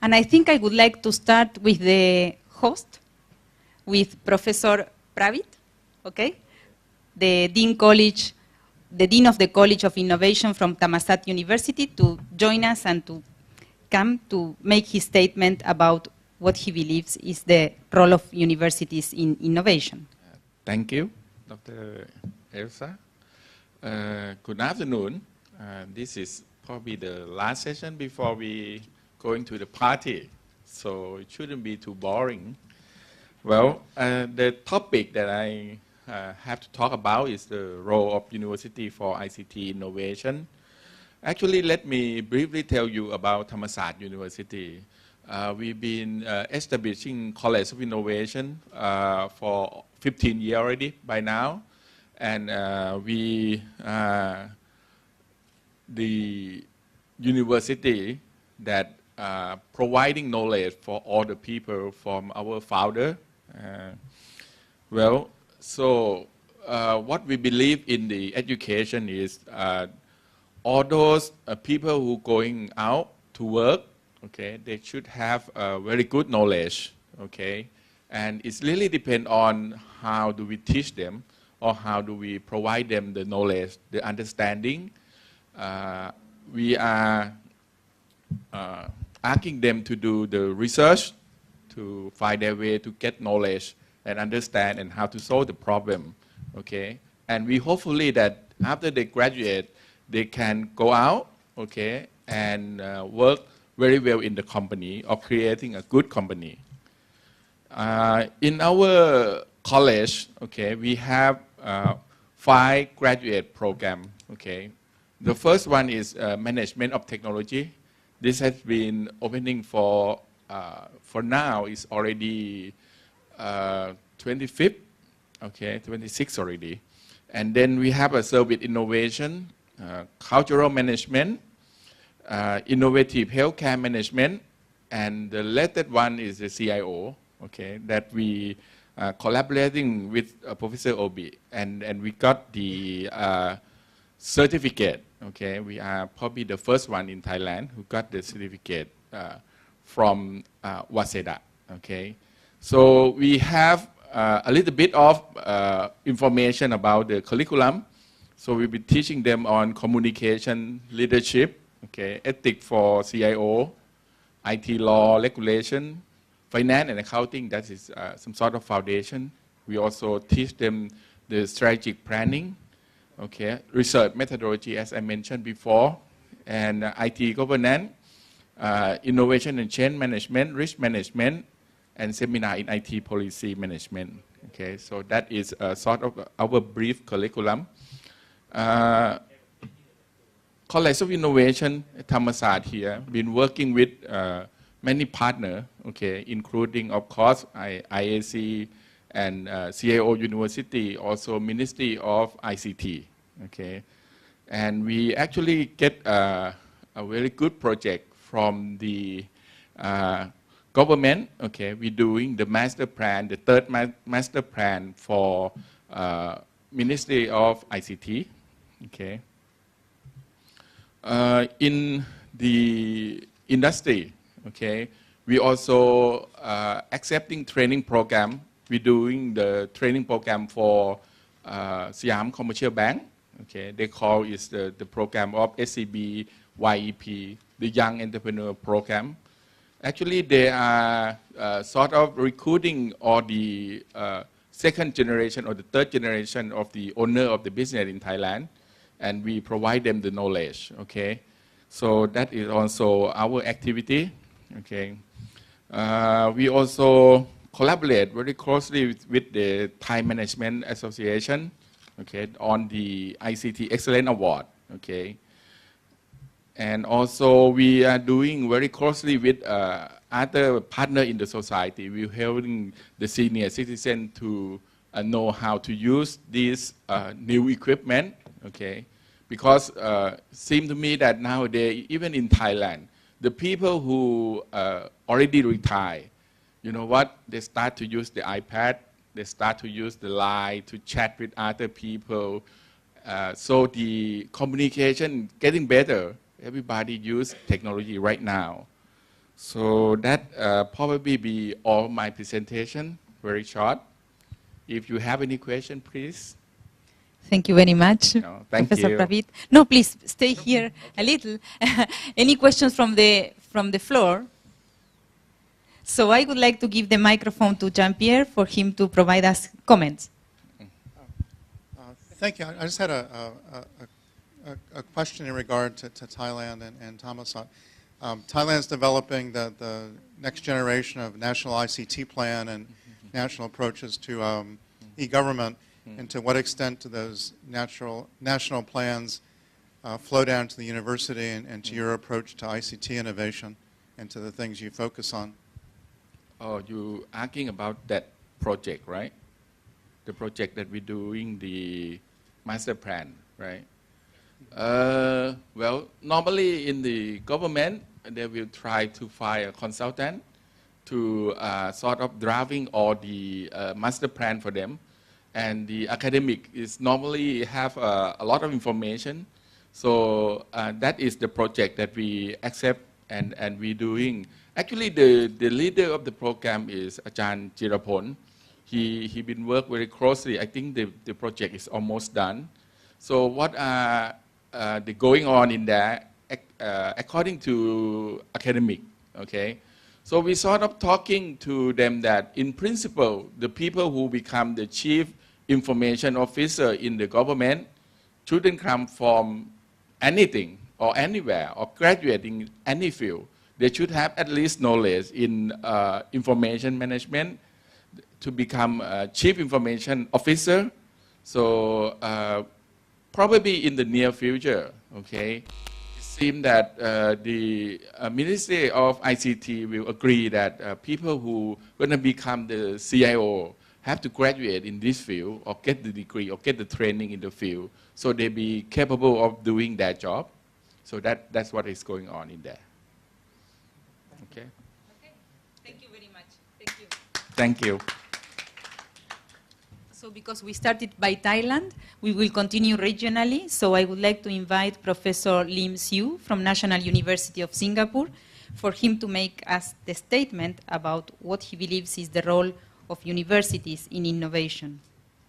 And I think I would like to start with the host, with Professor Pravit, okay? The Dean of the College of Innovation from Thammasat University, to join us and to come to make his statement about what he believes is the role of universities in innovation. Thank you, Dr. Elsa. Good afternoon. This is probably the last session before we going to the party, so it shouldn't be too boring. Well, the topic that I have to talk about is the role of university for ICT innovation. Actually, let me briefly tell you about Thammasat University. We've been establishing College of Innovation for 15 years already by now, and we the university that providing knowledge for all the people from our founder. So what we believe in the education is all those people who going out to work, okay, they should have very good knowledge, okay, and it's really depend on how do we teach them or how do we provide them the knowledge, the understanding. We are asking them to do the research to find their way to get knowledge and understand and how to solve the problem, okay? And we hopefully that after they graduate, they can go out, okay, and work very well in the company or creating a good company. In our college, okay, we have 5 graduate programs, okay? The first one is Management of Technology. This has been opening for now is already 25th, okay, 26 already. And then we have a Service Innovation, Cultural Management, Innovative Healthcare Management, and the latest one is the CIO, okay, that we collaborating with Professor Obi, and we got the certificate, okay. We are probably the first one in Thailand who got the certificate from Waseda, okay. So we have a little bit of information about the curriculum. So we'll be teaching them on communication, leadership, okay, ethics for CIO, IT law, regulation, finance and accounting. That is some sort of foundation. We also teach them the strategic planning, okay, research methodology, as I mentioned before, and IT governance, innovation and change management, risk management, and seminar in IT policy management. Okay, so that is sort of our brief curriculum. College of Innovation at Thammasat here been working with many partners, okay, including of course IAC and CIO University, also Ministry of ICT, okay, and we actually get a very good project from the government, okay. We're doing the master plan, the third master plan for Ministry of ICT, okay. In the industry, okay, we also accepting training program. We're doing the training program for Siam Commercial Bank, okay. They call it the program of SCB YEP, the Young Entrepreneur Program. Actually, they are sort of recruiting all the second generation or the third generation of the owner of the business in Thailand, and we provide them the knowledge, okay. So that is also our activity, okay. We also collaborate very closely with the Thai Management Association, okay, on the ICT Excellence Award, okay. And also we are doing very closely with other partners in the society. We're helping the senior citizen to know how to use this new equipment, okay? Because it seems to me that nowadays, even in Thailand, the people who already retired, you know what? They start to use the iPad, they start to use the Line to chat with other people. So the communication getting better. Everybody use technology right now. So that probably be all my presentation, very short. If you have any question, please. Thank you very much, No, thank Professor you. Pravit. No, please stay here a little. Any questions from the floor? So I would like to give the microphone to Jean-Pierre for him to provide us comments. Thank you. I just had a question in regard to Thailand and Thammasat. Thailand is developing the next generation of national ICT plan and national approaches to e-government, and to what extent do those national plans flow down to the university and to your approach to ICT innovation and to the things you focus on? Oh, you asking about that project, right? The project that we're doing, the master plan, right? Well, normally in the government, they will try to find a consultant to sort of drafting all the master plan for them. And the academic is normally have a lot of information. So that is the project that we accept and we're doing. Actually, the leader of the program is Ajahn Jirapon. He been work very closely. I think the project is almost done. So what are the going on in there according to academic, okay? So we sort of talking to them that in principle, the people who become the chief information officer in the government shouldn't come from anything or anywhere or graduating any field. They should have at least knowledge in information management to become a chief information officer. So probably in the near future, okay, it seems that the Ministry of ICT will agree that people who are going to become the CIO have to graduate in this field or get the degree or get the training in the field so they be capable of doing that job. So that's what is going on in there. Okay. Okay. Thank you very much. Thank you. Thank you. So because we started by Thailand, we will continue regionally. So I would like to invite Professor Lim-Siu from National University of Singapore for him to make us the statement about what he believes is the role of universities in innovation.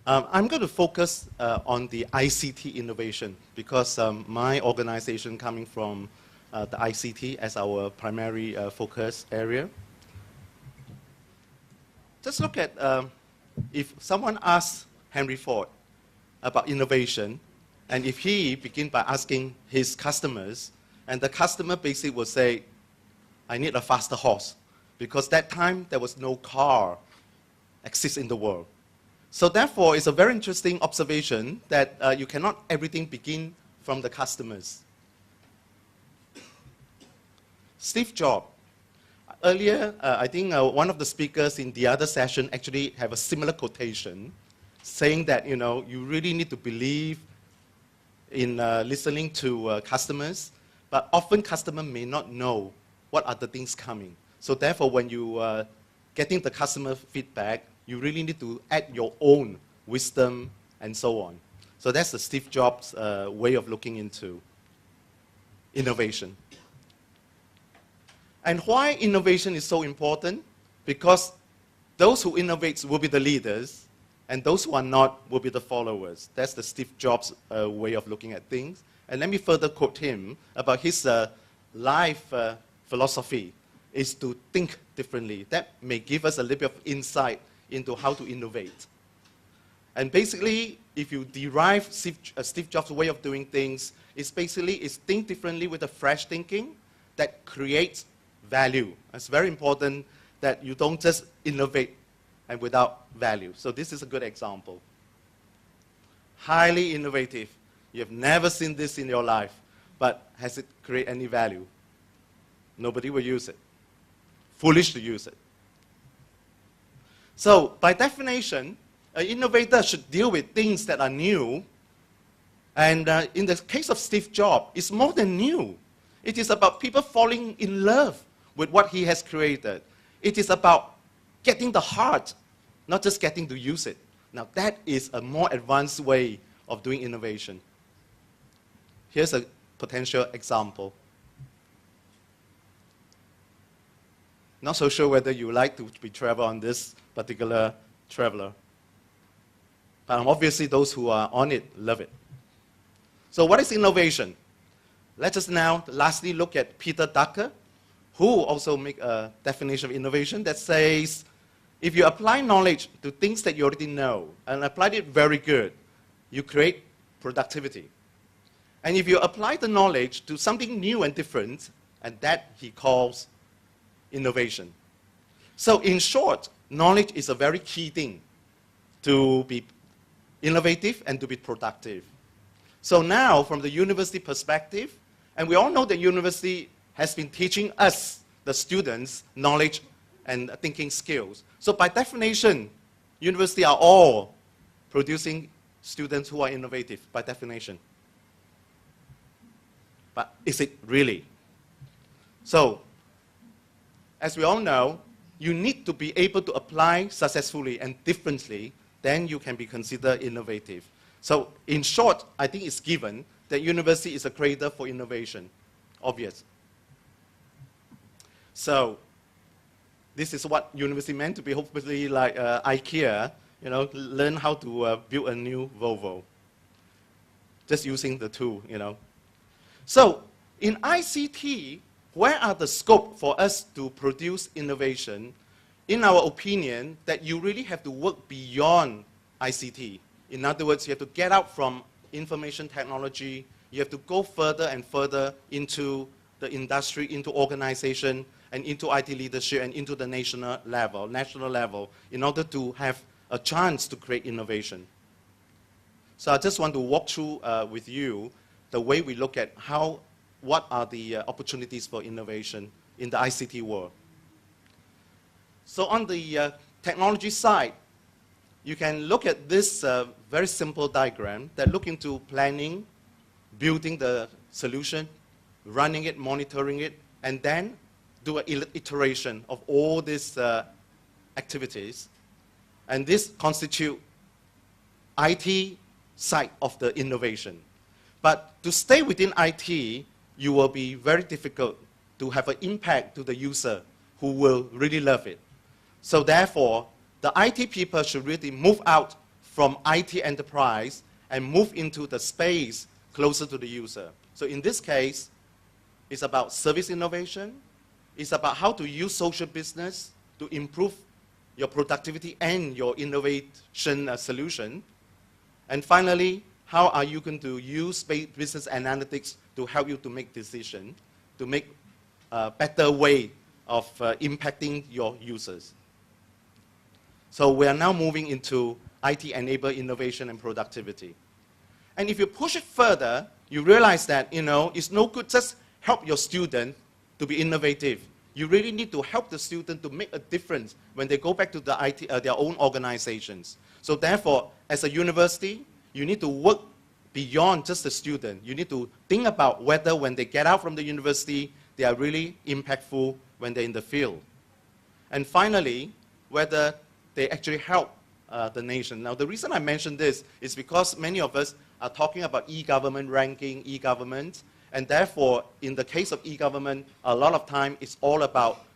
I'm going to focus on the ICT innovation because my organization coming from the ICT as our primary focus area. Just look at if someone asks Henry Ford about innovation, and if he begin by asking his customers, and the customer basically will say, I need a faster horse, because that time there was no car exist in the world. So therefore, it's a very interesting observation that you cannot everything begin from the customers. Steve Jobs. Earlier, I think one of the speakers in the other session actually have a similar quotation saying that, you really need to believe in listening to customers, but often customers may not know what are the things coming. So therefore, when you getting the customer feedback, you really need to add your own wisdom and so on. So that's the Steve Jobs way of looking into innovation. And why innovation is so important? Because those who innovate will be the leaders, and those who are not will be the followers. That's the Steve Jobs way of looking at things. And let me further quote him about his life philosophy is to think differently. That may give us a little bit of insight into how to innovate. And basically, if you derive Steve Jobs' way of doing things, it's think differently with a fresh thinking that creates value. It's very important that you don't just innovate and without value. So this is a good example. Highly innovative. You have never seen this in your life, but has it created any value? Nobody will use it. Foolish to use it. So by definition, an innovator should deal with things that are new. And in the case of Steve Jobs, it's more than new. It is about people falling in love with what he has created. It is about getting the heart, not just getting to use it. Now that is a more advanced way of doing innovation. Here's a potential example. Not so sure whether you like to be travel on this particular traveler. But obviously those who are on it love it. So what is innovation? Let us now lastly look at Peter Drucker, who also make a definition of innovation that says, if you apply knowledge to things that you already know and apply it very good, you create productivity. And if you apply the knowledge to something new and different, and that he calls innovation. So in short, knowledge is a very key thing to be innovative and to be productive. So now, from the university perspective, and we all know that university has been teaching us, the students, knowledge and thinking skills. So by definition, universities are all producing students who are innovative, by definition. But is it really? So, as we all know, you need to be able to apply successfully and differently, then you can be considered innovative. So, in short, I think it's given that university is a cradle for innovation. Obvious. So, this is what university meant to be, hopefully like IKEA, you know, learn how to build a new Volvo. Just using the tool, you know. So, in ICT, where are the scope for us to produce innovation? In our opinion, that you really have to work beyond ICT. In other words, you have to get out from information technology. You have to go further and further into the industry, into organization, and into IT leadership, and into the national level, in order to have a chance to create innovation. So I just want to walk through with you the way we look at what are the opportunities for innovation in the ICT world. So on the technology side, you can look at this very simple diagram that look into planning, building the solution, running it, monitoring it, and then do an iteration of all these activities. And this constitute IT side of the innovation. But to stay within IT, you will be very difficult to have an impact to the user who will really love it. So therefore, the IT people should really move out from IT enterprise and move into the space closer to the user. So in this case, it's about service innovation. It's about how to use social business to improve your productivity and your innovation solution. And finally, how are you going to use business analytics to help you to make decisions, to make a better way of impacting your users? So we are now moving into IT-enabled innovation and productivity. And if you push it further, you realize that, you know, it's no good just help your student to be innovative. You really need to help the student to make a difference when they go back to the their own organizations. So therefore, as a university, you need to work beyond just the student. You need to think about whether when they get out from the university, they are really impactful when they're in the field. And finally, whether they actually help the nation. Now, the reason I mention this is because many of us are talking about e-government ranking, e-government, and therefore, in the case of e-government, a lot of time it's all about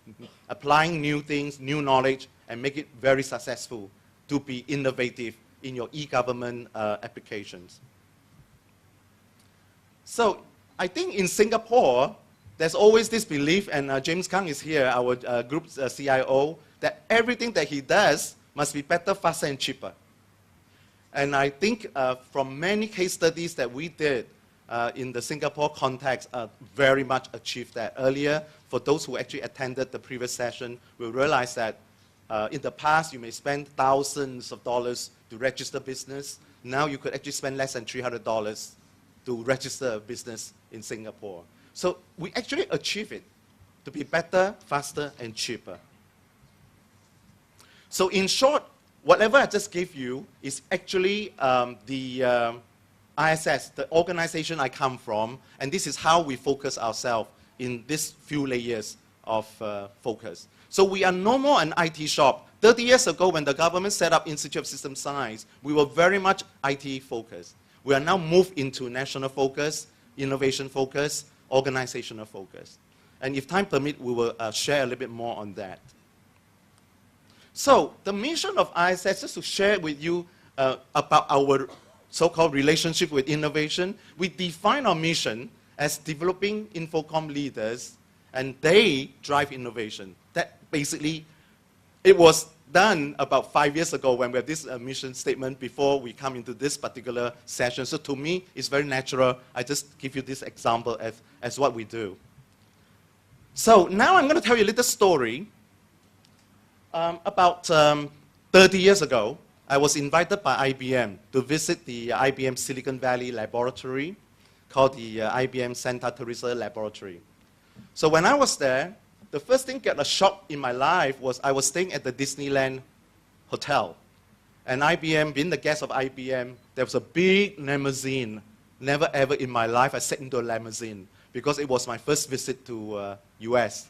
applying new things, new knowledge, and make it very successful to be innovative in your e-government applications. So I think in Singapore, there's always this belief, and James Kang is here, our group's CIO, that everything that he does must be better, faster, and cheaper. And I think from many case studies that we did in the Singapore context, very much achieved that. Earlier, for those who actually attended the previous session, we realized that in the past, you may spend thousands of dollars to register business. Now you could actually spend less than $300 to register a business in Singapore. So we actually achieve it to be better, faster, and cheaper. So in short, whatever I just gave you is actually the ISS, the organization I come from, and this is how we focus ourselves in these few layers of focus. So we are no more an IT shop. 30 years ago, when the government set up Institute of System Science, we were very much IT focused. We are now moved into national focus, innovation focus, organizational focus. And if time permits, we will share a little bit more on that. So the mission of ISS is to share with you about our so-called relationship with innovation. We define our mission as developing Infocom leaders, and they drive innovation. That basically, it was done about 5 years ago when we had this mission statement before we come into this particular session. So to me, it's very natural. I just give you this example as what we do. So now I'm going to tell you a little story. About 30 years ago, I was invited by IBM to visit the IBM Silicon Valley laboratory called the IBM Santa Teresa Laboratory. So when I was there, the first thing that got a shock in my life was I was staying at the Disneyland Hotel. And IBM, being the guest of IBM, there was a big limousine. Never ever in my life I sat into a limousine because it was my first visit to US.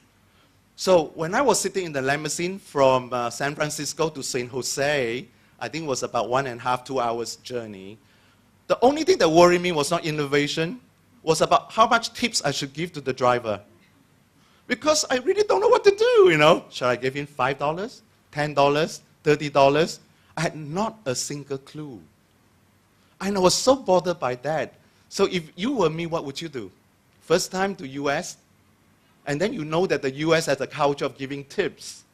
So when I was sitting in the limousine from San Francisco to San Jose, I think it was about 1.5 to 2 hours journey. The only thing that worried me was not innovation, was about how much tips I should give to the driver. Because I really don't know what to do, you know. Should I give him $5, $10, $30? I had not a single clue. And I was so bothered by that. So if you were me, what would you do? First time to US, and then you know that the US has a culture of giving tips,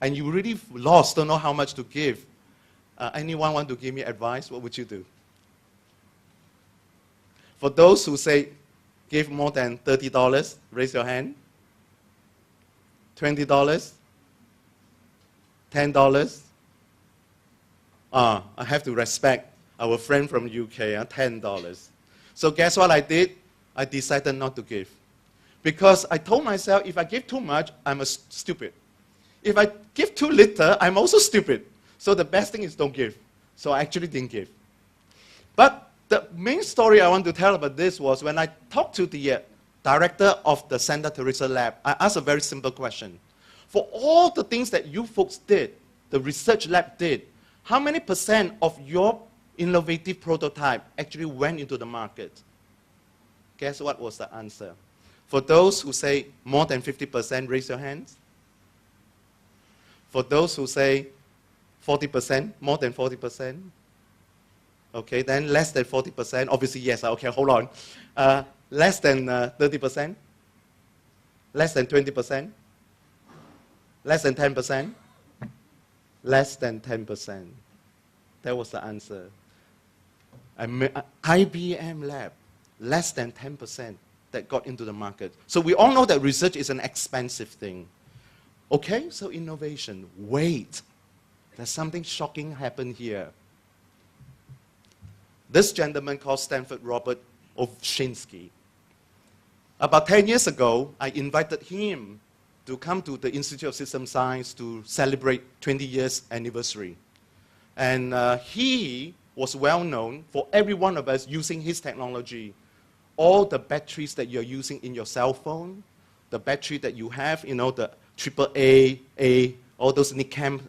and you really lost, don't know how much to give. Anyone want to give me advice? What would you do? For those who say, give more than $30, raise your hand. $20? $10? I have to respect our friend from UK, $10. So guess what I did? I decided not to give. Because I told myself, if I give too much, I'm stupid. If I give too little, I'm also stupid. So the best thing is don't give. So I actually didn't give. But the main story I want to tell about this was when I talked to the director of the Santa Teresa lab, I asked a very simple question. For all the things that you folks did, the research lab did, how many % of your innovative prototype actually went into the market? Guess what was the answer? For those who say more than 50%, raise your hands. For those who say 40%, more than 40%. Okay, then less than 40%, obviously yes, okay, hold on. Less than 30%? Less than 20%? Less than 10%? Less than 10%. That was the answer. IBM lab, less than 10% that got into the market. So we all know that research is an expensive thing. Okay, so innovation. Wait, there's something shocking happened here. This gentleman called Stanford Robert Ovchinsky. About 10 years ago, I invited him to come to the Institute of System Science to celebrate 20 years anniversary. And he was well known for every one of us using his technology. All the batteries that you're using in your cell phone, the battery that you have, you know, the AAA, A, all those Nicam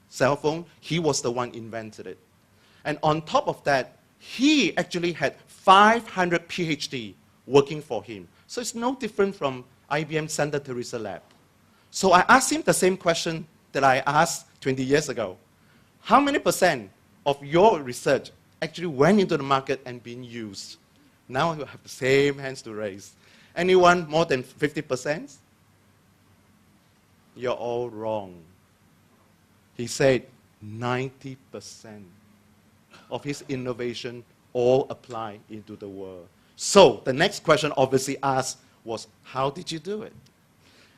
cell phone, he was the one invented it. And on top of that, he actually had 500 PhD working for him. So it's no different from IBM Santa Teresa lab. So I asked him the same question that I asked 20 years ago. How many % of your research actually went into the market and being used? Now you have the same hands to raise. Anyone more than 50%? You're all wrong. He said 90% of his innovation all apply into the world. So the next question obviously asked was, how did you do it?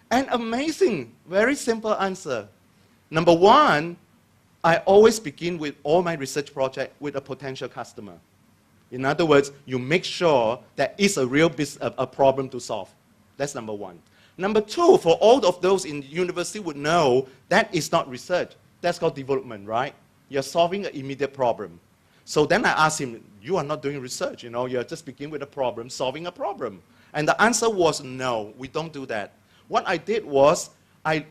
And amazing, very simple answer. Number one, I always begin with all my research project with a potential customer. In other words, you make sure that it's a real a problem to solve. That's number one. Number two, for all of those in university would know, that is not research. That's called development, right? You're solving an immediate problem. So then I asked him, you are not doing research, you know, you're just beginning with a problem, solving a problem. And the answer was no, we don't do that. What I did was, I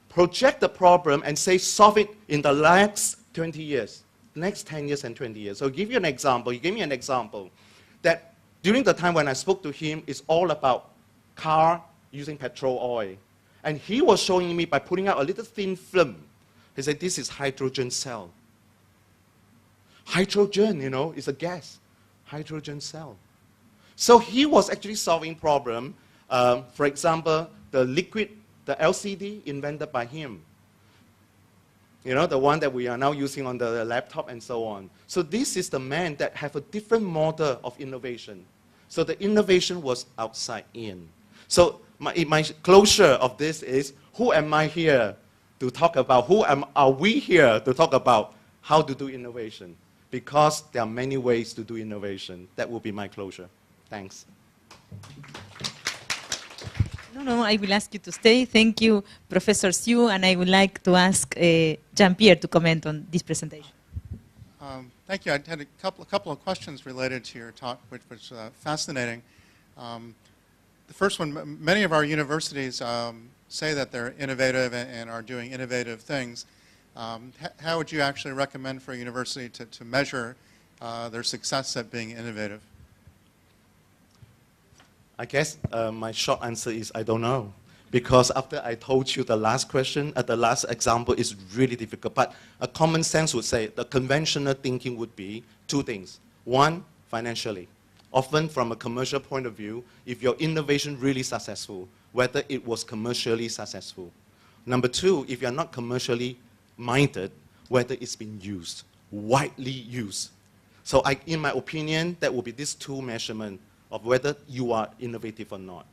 project the problem and say solve it in the next 20 years, next 10 years and 20 years. So I'll give you an example. He gave me an example that during the time when I spoke to him, it's all about car using petrol oil. And he was showing me by putting out a little thin film. He said, this is hydrogen cell. Hydrogen, you know, is a gas. Hydrogen cell. So he was actually solving problem. For example, the liquid, the LCD invented by him. You know, the one that we are now using on the laptop and so on. So this is the man that have a different model of innovation. So the innovation was outside in. So my closure of this is, who am I here to talk about? Are we here to talk about how to do innovation? Because there are many ways to do innovation. That will be my closure. Thanks. No, I will ask you to stay. Thank you, Professor Swee, and I would like to ask Jean-Pierre to comment on this presentation. Thank you. I had a couple of questions related to your talk, which was fascinating. The first one, many of our universities say that they're innovative and are doing innovative things. How would you actually recommend for a university to measure their success at being innovative? I guess my short answer is I don't know. Because after I told you the last question, the last example is really difficult. But a common sense would say the conventional thinking would be two things. One, financially. Often from a commercial point of view, if your innovation really successful, whether it was commercially successful. Number two, if you're not commercially minded, whether it's been used, widely used. So in my opinion, that will be these two measurements of whether you are innovative or not.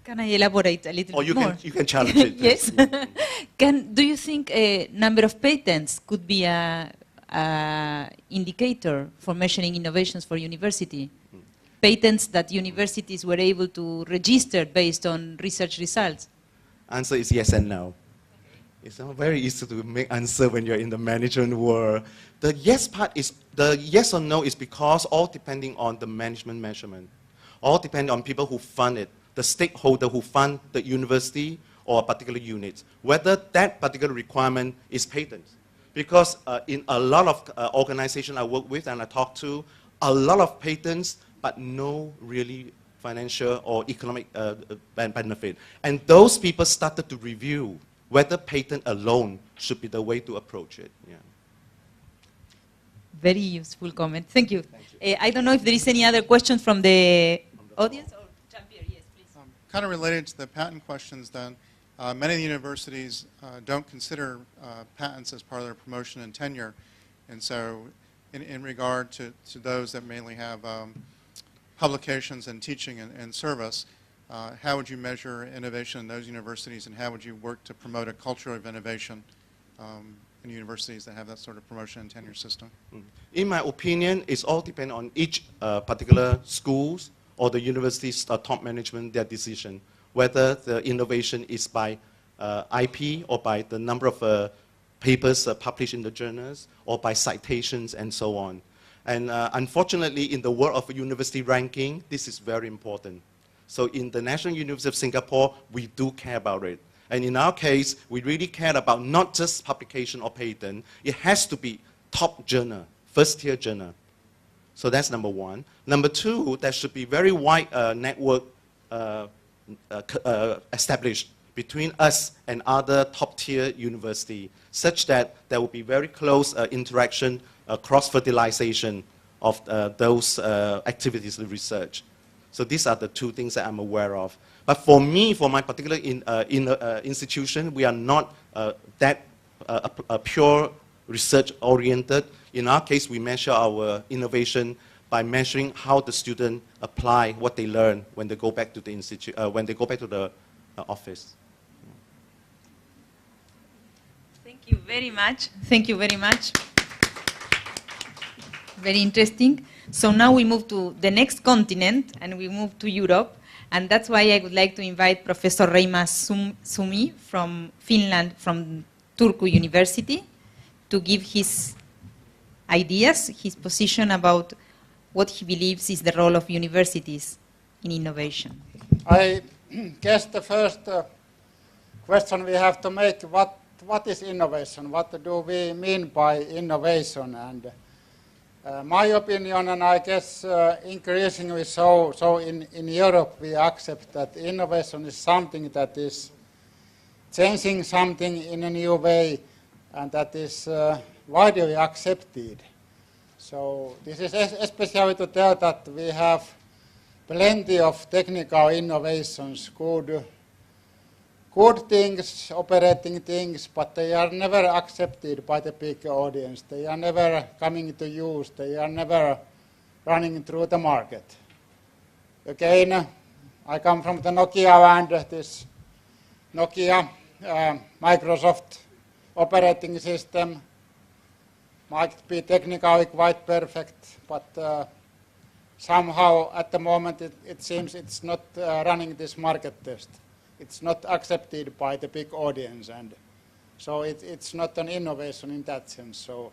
Can I elaborate a little bit more? You can challenge it. Yes. Do you think a number of patents could be an indicator for measuring innovations for university? Patents that universities were able to register based on research results? Answer is yes and no. It's not very easy to make answer when you're in the management world. The yes part is, the yes or no is because all depending on the management measurement. All depend on people who fund it, the stakeholder who fund the university or a particular unit, whether that particular requirement is patent. Because in a lot of organizations I work with and I talk to, a lot of patents, but no really financial or economic benefit. And those people started to review whether patent alone should be the way to approach it. Yeah. Very useful comment. Thank you. I don't know if there is any other questions from the audience. Or Jean-Pierre, yes, please. Kind of related to the patent questions then, many of the universities don't consider patents as part of their promotion and tenure. And so in regard to those that mainly have publications and teaching and service, how would you measure innovation in those universities, and how would you work to promote a culture of innovation in universities that have that sort of promotion and tenure system? In my opinion, it's all depend on each particular schools or the university's top management, their decision, whether the innovation is by IP or by the number of papers published in the journals or by citations and so on. And unfortunately, in the world of university ranking, this is very important. So in the National University of Singapore, we do care about it. And in our case, we really care about not just publication or patent. It has to be top journal, first-tier journal. So that's number one. Number two, there should be very wide network established between us and other top-tier universities, such that there will be very close interaction, cross-fertilization of those activities of research. So these are the two things that I'm aware of. But for me, for my particular institution, we are not that pure research-oriented. In our case, we measure our innovation by measuring how the student apply what they learn when they go back to the institute, when they go back to the office. Thank you very much. Thank you very much. Very interesting. So now we move to the next continent, and we move to Europe. And that's why I would like to invite Professor Suomi from Finland, from Turku University, to give his ideas, his position about what he believes is the role of universities in innovation. I guess the first question we have to make, what is innovation? What do we mean by innovation? And My opinion, and I guess increasingly so in Europe, we accept that innovation is something that is changing something in a new way, and that is widely accepted. So this is especially to tell that we have plenty of technical innovations, good things, operating things, but they are never accepted by the big audience. They are never coming to use. They are never running through the market. Again, I come from the Nokia, and this Nokia Microsoft operating system might be technically quite perfect, but somehow at the moment it seems it's not running this market test. It's not accepted by the big audience, and so it's not an innovation in that sense. So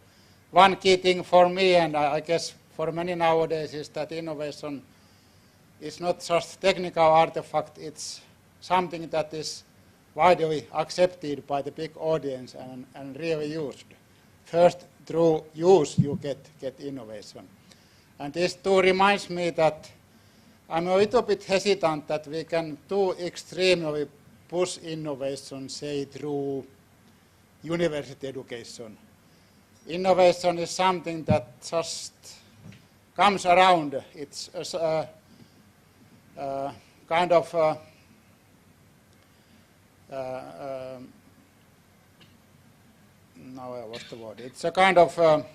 one key thing for me, and I guess for many nowadays, is that innovation is not just technical artifact, it's something that is widely accepted by the big audience and really used. First, through use you get innovation. And this too reminds me that I'm a little bit hesitant that we can too extremely push innovation, say, through university education. Innovation is something that just comes around. It's a kind of what's the word? It's a kind of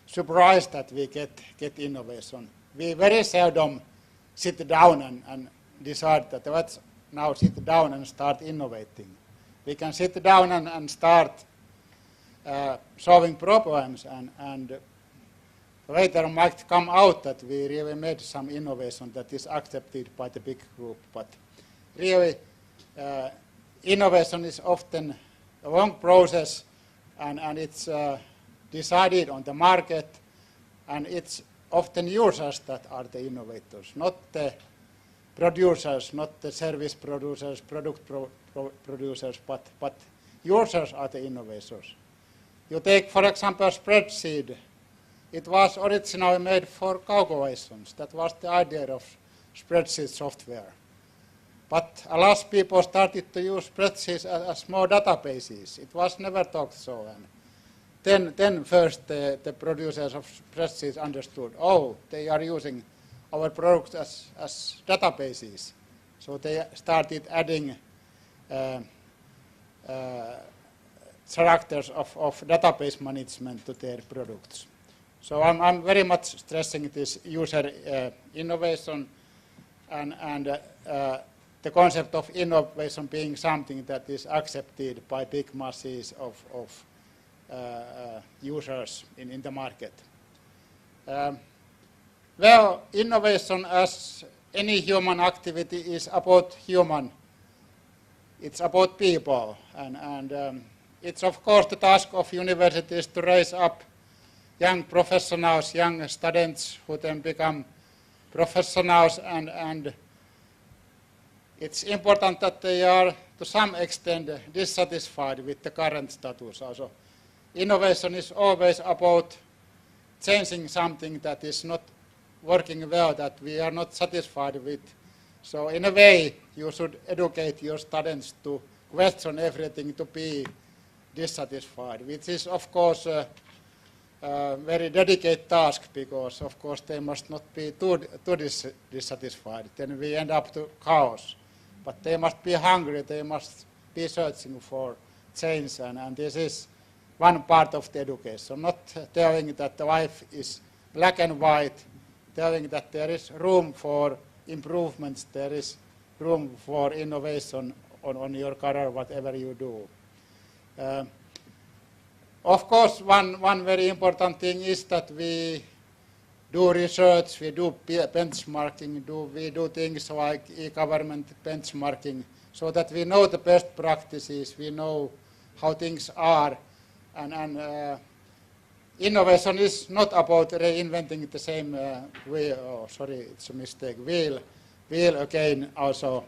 surprise that we get innovation. We very seldom sit down and decide that let's now sit down and start innovating. We can sit down and start solving problems, and later might come out that we really made some innovation that is accepted by the big group. But really, innovation is often a long process, and it's decided on the market, and it's often users that are the innovators, not the producers, not the service producers, product producers, but users are the innovators. You take, for example, spreadsheet. It was originally made for calculations. That was the idea of spreadsheet software. But alas, people started to use spreadsheets as small databases. It was never thought so. And then first the producers of spreadsheets understood, oh, they are using our products as databases. So they started adding characters of database management to their products. So I'm very much stressing this user innovation and the concept of innovation being something that is accepted by big masses of users in the market. Well, innovation, as any human activity, is about human. It's about people, and it's of course the task of universities to raise up young professionals, young students who then become professionals, and it's important that they are to some extent dissatisfied with the current status. Also, innovation is always about changing something that is not working well, that we are not satisfied with. So in a way, you should educate your students to question everything, to be dissatisfied, which is of course a very dedicated task, because of course they must not be too dissatisfied. Then we end up to chaos. But they must be hungry, they must be searching for change, and this is one part of the education, not telling that the life is black and white, telling that there is room for improvements, there is room for innovation on your career, whatever you do. Of course, one very important thing is that we do research, we do benchmarking, we do things like e-government benchmarking, so that we know the best practices, we know how things are, and innovation is not about reinventing the same wheel. Oh, sorry, it's a mistake. Wheel again. Also,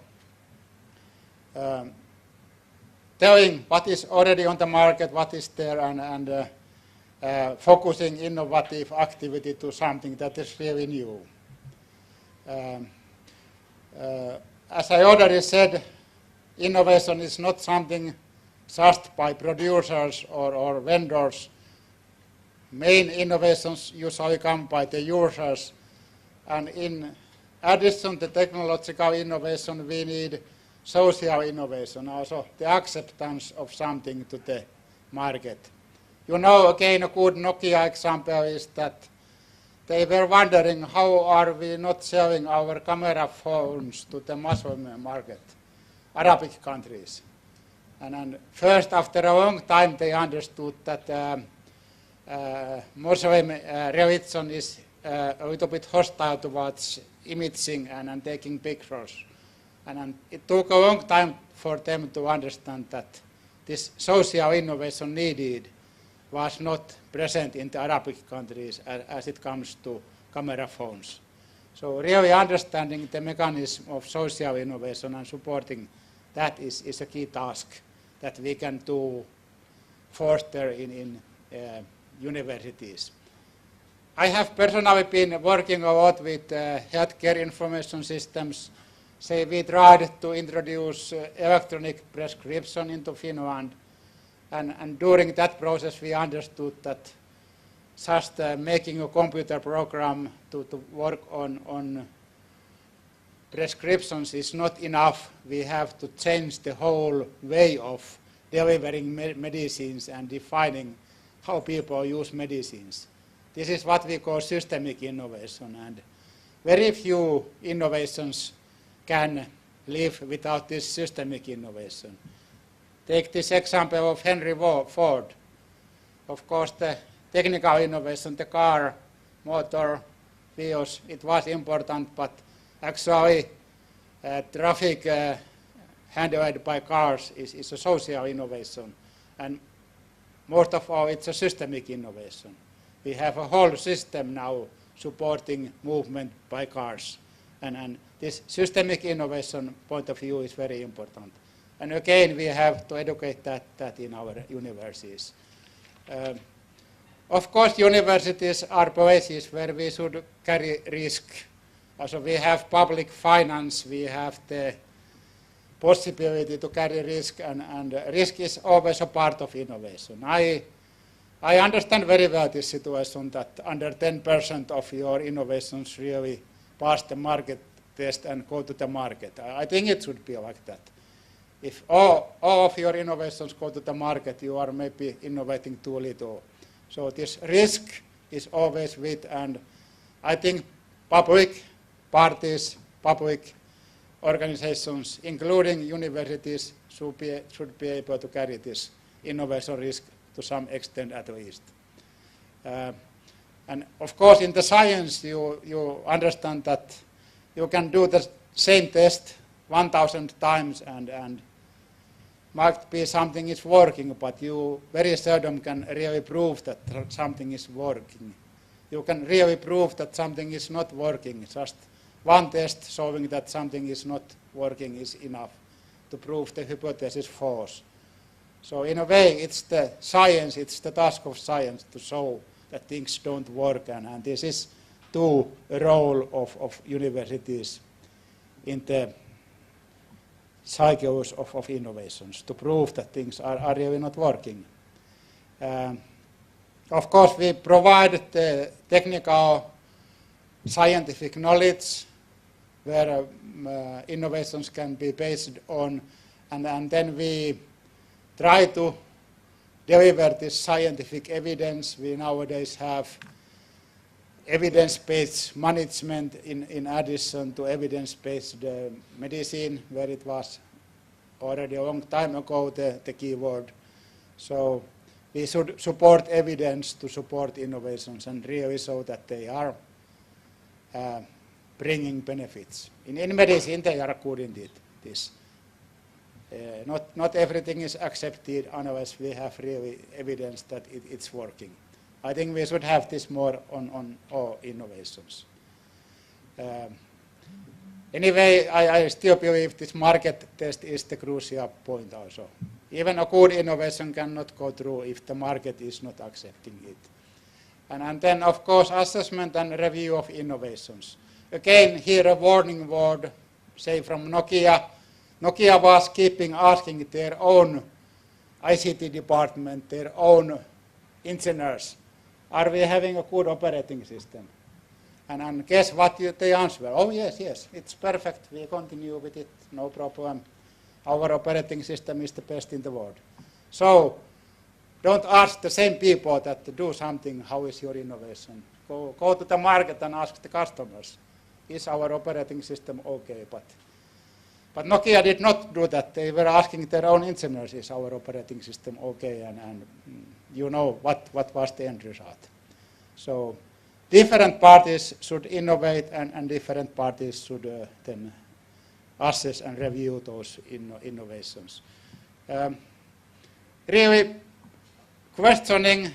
telling what is already on the market, what is there, and focusing innovative activity to something that is really new. As I already said, innovation is not something just by producers or vendors. Main innovations usually come by the users, and in addition to technological innovation, we need social innovation, also the acceptance of something to the market. You know, again, a good Nokia example is that they were wondering how are we not selling our camera phones to the Muslim market, Arabic countries. And first, after a long time, they understood that Muslim religion is a little bit hostile towards imaging and taking pictures. And it took a long time for them to understand that this social innovation needed was not present in the Arabic countries as it comes to camera phones. So really understanding the mechanism of social innovation and supporting that is a key task that we can do foster in universities. I have personally been working a lot with healthcare information systems. So we tried to introduce electronic prescription into Finland, and during that process we understood that just making a computer program to work on prescriptions is not enough. We have to change the whole way of delivering medicines and defining how people use medicines. This is what we call systemic innovation, and very few innovations can live without this systemic innovation. Take this example of Henry Ford. Of course, the technical innovation, the car, motor, wheels, it was important, but actually traffic handled by cars is a social innovation, and most of all it's a systemic innovation. We have a whole system now supporting movement by cars, and this systemic innovation point of view is very important. And again, we have to educate that in our universities. Of course, universities are places where we should carry risk. Also, we have public finance, we have the possibility to carry risk, and risk is always a part of innovation. I understand very well this situation that under 10% of your innovations really pass the market test and go to the market. I think it should be like that. If all of your innovations go to the market, you are maybe innovating too little. So this risk is always with, and I think public parties, public organizations, including universities, should be able to carry this innovation risk to some extent at least. And of course, in the science, you understand that you can do the same test 1,000 times and might be something is working, but you very seldom can really prove that something is working. You can really prove that something is not working. Just one test showing that something is not working is enough to prove the hypothesis false. So in a way, it's the science, it's the task of science to show that things don't work, and this is the role of universities in the cycles of innovations, to prove that things are really not working. Of course, we provide the technical scientific knowledge where innovations can be based on, and then we try to deliver this scientific evidence. We nowadays have evidence-based management in addition to evidence-based medicine, where it was already a long time ago the key word. So we should support evidence to support innovations and really show that they are bringing benefits. In medicine, they are good indeed. This. Not everything is accepted unless we have really evidence that it's working. I think we should have this more on all innovations. Anyway, I still believe this market test is the crucial point also. Even a good innovation cannot go through if the market is not accepting it. And then, of course, assessment and review of innovations. Again, here a warning word, say from Nokia. Nokia was keeping asking their own ICT department, their own engineers, are we having a good operating system? And guess what they answer? Oh, yes, it's perfect. We continue with it, no problem. Our operating system is the best in the world. So don't ask the same people that to do something, how is your innovation? Go to the market and ask the customers, is our operating system okay? But Nokia did not do that. They were asking their own engineers, is our operating system okay? And you know what was the end result. So different parties should innovate and different parties should then assess and review those innovations. Really questioning,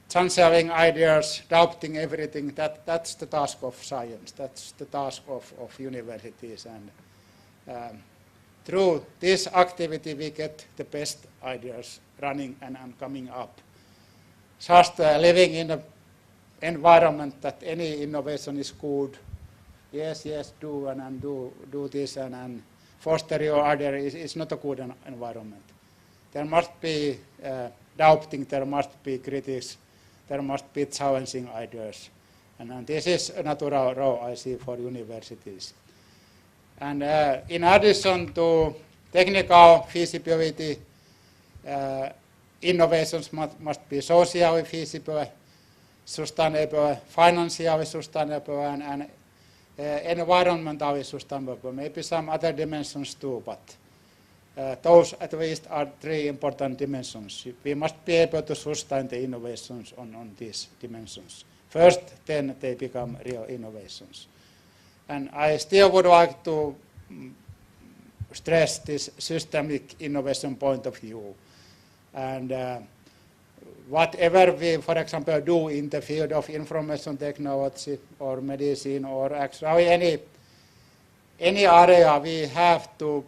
channeling ideas, doubting everything, that's the task of science, that's the task of universities. And through this activity we get the best ideas running and coming up. Just living in an environment that any innovation is good, yes, do and do this and foster your idea is not a good environment. There must be doubting, there must be critics, there must be challenging ideas. And this is a natural role I see for universities. And in addition to technical feasibility, innovations must be socially feasible, sustainable, financially sustainable, and environmentally sustainable. Maybe some other dimensions too, but those at least are three important dimensions. We must be able to sustain the innovations on these dimensions. First, then they become real innovations. And I still would like to stress this systemic innovation point of view. And whatever we, for example, do in the field of information technology or medicine or actually any area, we have to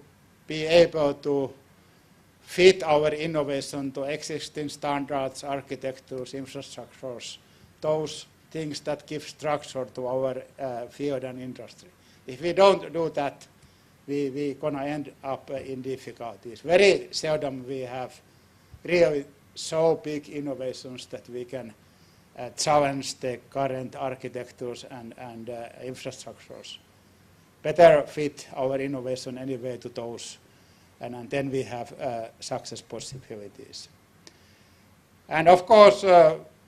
be able to fit our innovation to existing standards, architectures, infrastructures, those things that give structure to our field and industry. If we don't do that, we're going to end up in difficulties. Very seldom we have really so big innovations that we can challenge the current architectures and infrastructures. Better fit our innovation anyway to those, and then we have success possibilities. And of course,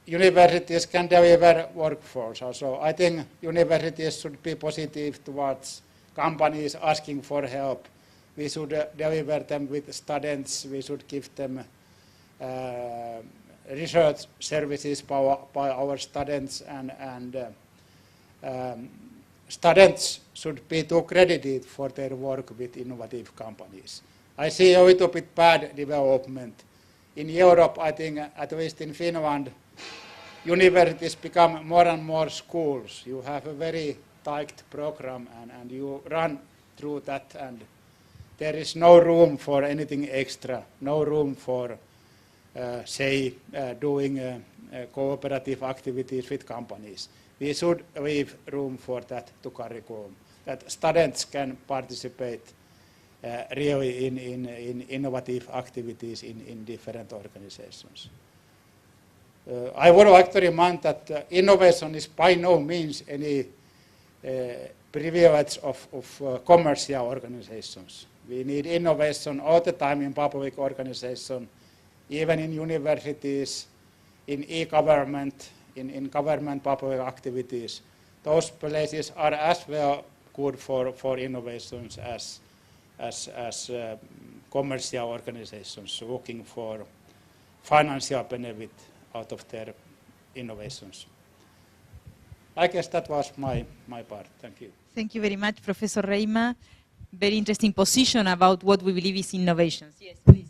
universities can deliver workforce also. I think universities should be positive towards companies asking for help. We should deliver them with students, we should give them research services by our students, and students should be too credited for their work with innovative companies. I see a little bit bad development. In Europe, I think, at least in Finland, universities become more and more schools. You have a very tight program and you run through that, and there is no room for anything extra, no room for say, doing cooperative activities with companies. We should leave room for that to curriculum, that students can participate really in innovative activities in different organizations. I would like to remind that innovation is by no means any privilege of commercial organizations. We need innovation all the time in public organizations, even in universities, in e-government, in government public activities. Those places are as well good for innovations as commercial organizations looking for financial benefit out of their innovations. I guess that was my part. Thank you. Thank you very much, Professor Reima. Very interesting position about what we believe is innovations. Yes, please.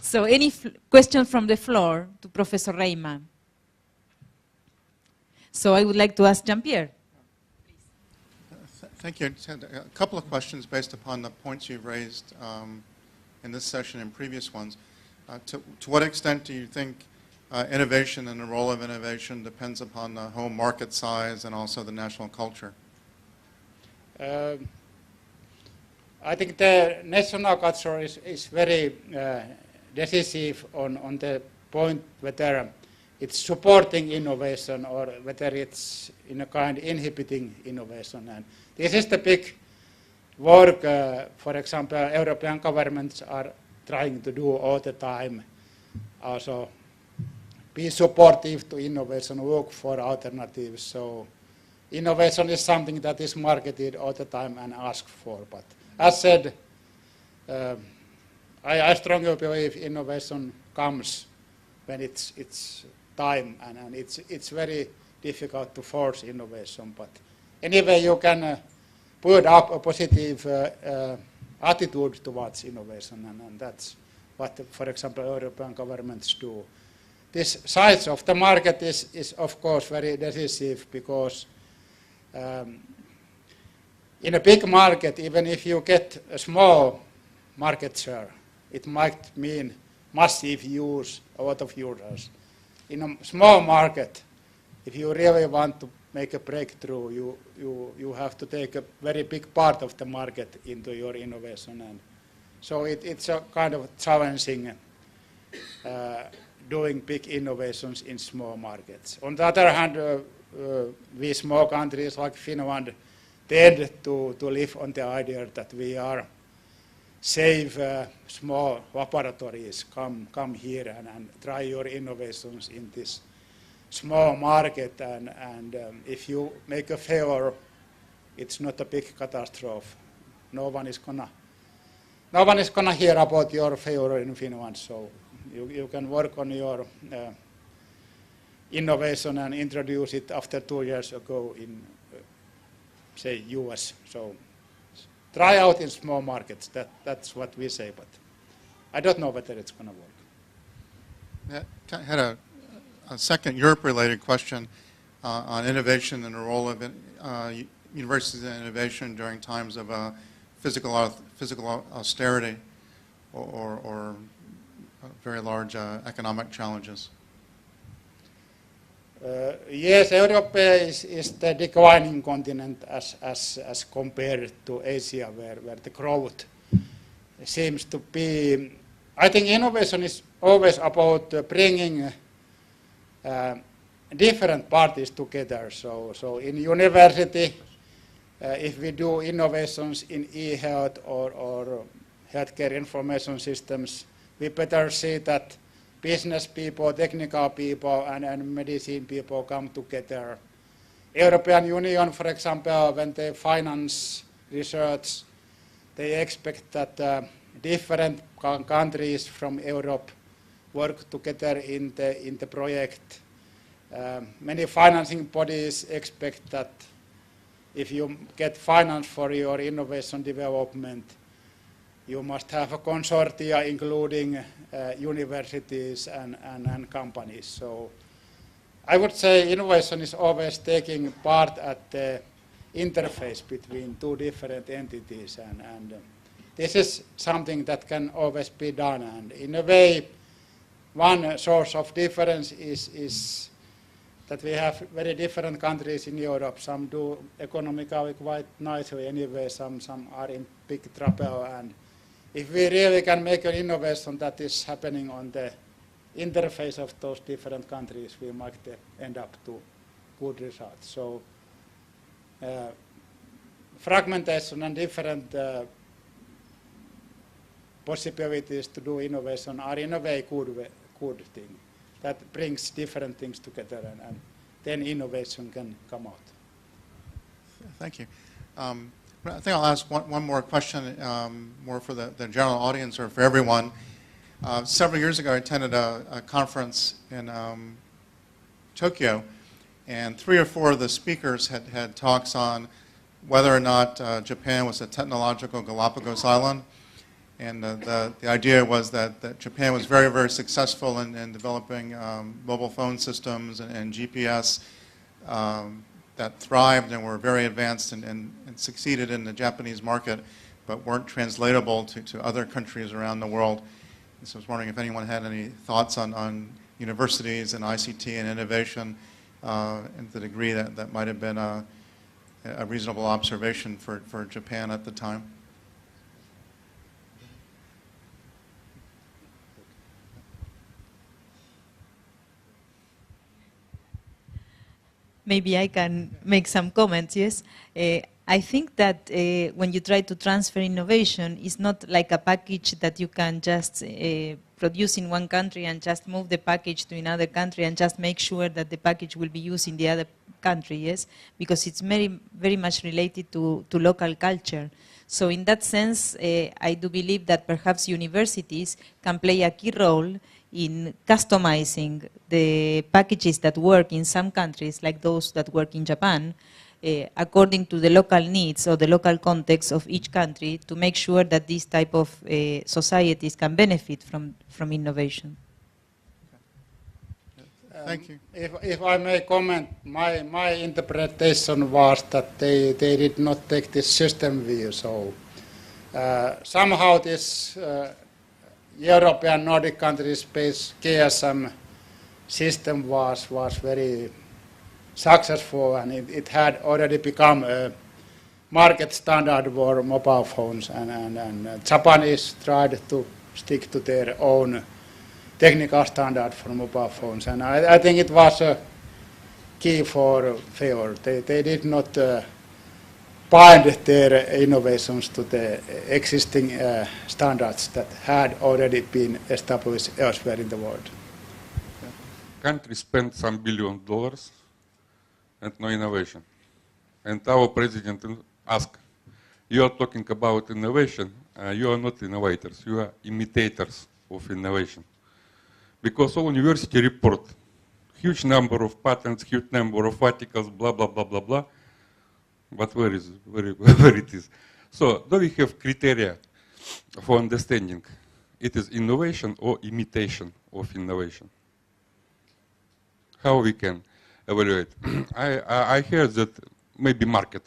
So any question from the floor to Professor Reima? So I would like to ask Jean-Pierre. Thank you. I just had a couple of questions based upon the points you've raised in this session and previous ones. To what extent do you think innovation and the role of innovation depends upon the home market size and also the national culture? I think the national culture is very decisive on the point whether it's supporting innovation or whether it's in a kind inhibiting innovation. And this is the big work, for example, European governments are trying to do all the time. Also, be supportive to innovation, work for alternatives. So innovation is something that is marketed all the time and asked for. But as said, I strongly believe innovation comes when it's time, and it's very difficult to force innovation. But anyway, you can build up a positive attitude towards innovation, and that's what, for example, European governments do. This size of the market is of course very decisive, because in a big market, even if you get a small market share, it might mean massive use, a lot of users. In a small market, if you really want to make a breakthrough, you have to take a very big part of the market into your innovation. And so it's a kind of challenging doing big innovations in small markets. On the other hand, we small countries like Finland tend to live on the idea that we are safe, small laboratories. Come here and try your innovations in this small market, and if you make a failure, it's not a big catastrophe. No one is gonna hear about your failure in Finland. So you can work on your innovation and introduce it after 2 years ago in, say, US. So try out in small markets. That's what we say, but I don't know whether it's going to work. I had a second Europe-related question on innovation and the role of universities and innovation during times of physical austerity or very large economic challenges. Yes, Europe is the declining continent as compared to Asia, where the growth seems to be. I think innovation is always about bringing different parties together. So in university, if we do innovations in e-health or healthcare information systems, we better see that business people, technical people, and medicine people come together. European Union, for example, when they finance research, they expect that different countries from Europe work together in the project. Many financing bodies expect that if you get finance for your innovation development, you must have a consortia including universities and companies. So I would say innovation is always taking part at the interface between two different entities, and this is something that can always be done. And in a way, one source of difference is that we have very different countries in Europe. Some do economically quite nicely anyway, some are in big trouble, and if we really can make an innovation that is happening on the interface of those different countries, we might end up to good results. So fragmentation and different possibilities to do innovation are in a way good thing. That brings different things together, and then innovation can come out. Thank you. I think I'll ask one more question, more for the general audience or for everyone. Several years ago, I attended a conference in Tokyo, and 3 or 4 of the speakers had talks on whether or not Japan was a technological Galapagos island. And the idea was that Japan was very, very successful in developing mobile phone systems and GPS, that thrived and were very advanced and succeeded in the Japanese market, but weren't translatable to other countries around the world. And so I was wondering if anyone had any thoughts on universities and ICT and innovation, and the degree that might have been a reasonable observation for Japan at the time. Maybe I can make some comments, yes. I think that when you try to transfer innovation, it's not like a package that you can just produce in one country and just move the package to another country and just make sure that the package will be used in the other country, yes? Because it's very much related to local culture. So in that sense, I do believe that perhaps universities can play a key role in customizing the packages that work in some countries, like those that work in Japan, according to the local needs or the local context of each country, to make sure that these type of societies can benefit from innovation. Thank you. If I may comment, my interpretation was that they did not take this system view. So somehow this European Nordic countries-based KSM system was very successful, and it had already become a market standard for mobile phones, and Japanese tried to stick to their own technical standard for mobile phones, and I think it was a key for failure. They did not bind their innovations to the existing standards that had already been established elsewhere in the world. Country spent some $1 billion and no innovation. And our president asked, you are talking about innovation, you are not innovators, you are imitators of innovation. Because all university report huge number of patents, huge number of articles, blah, blah, blah, blah, blah. But where it is? So do we have criteria for understanding it is innovation or imitation of innovation? How we can evaluate? I heard that maybe market.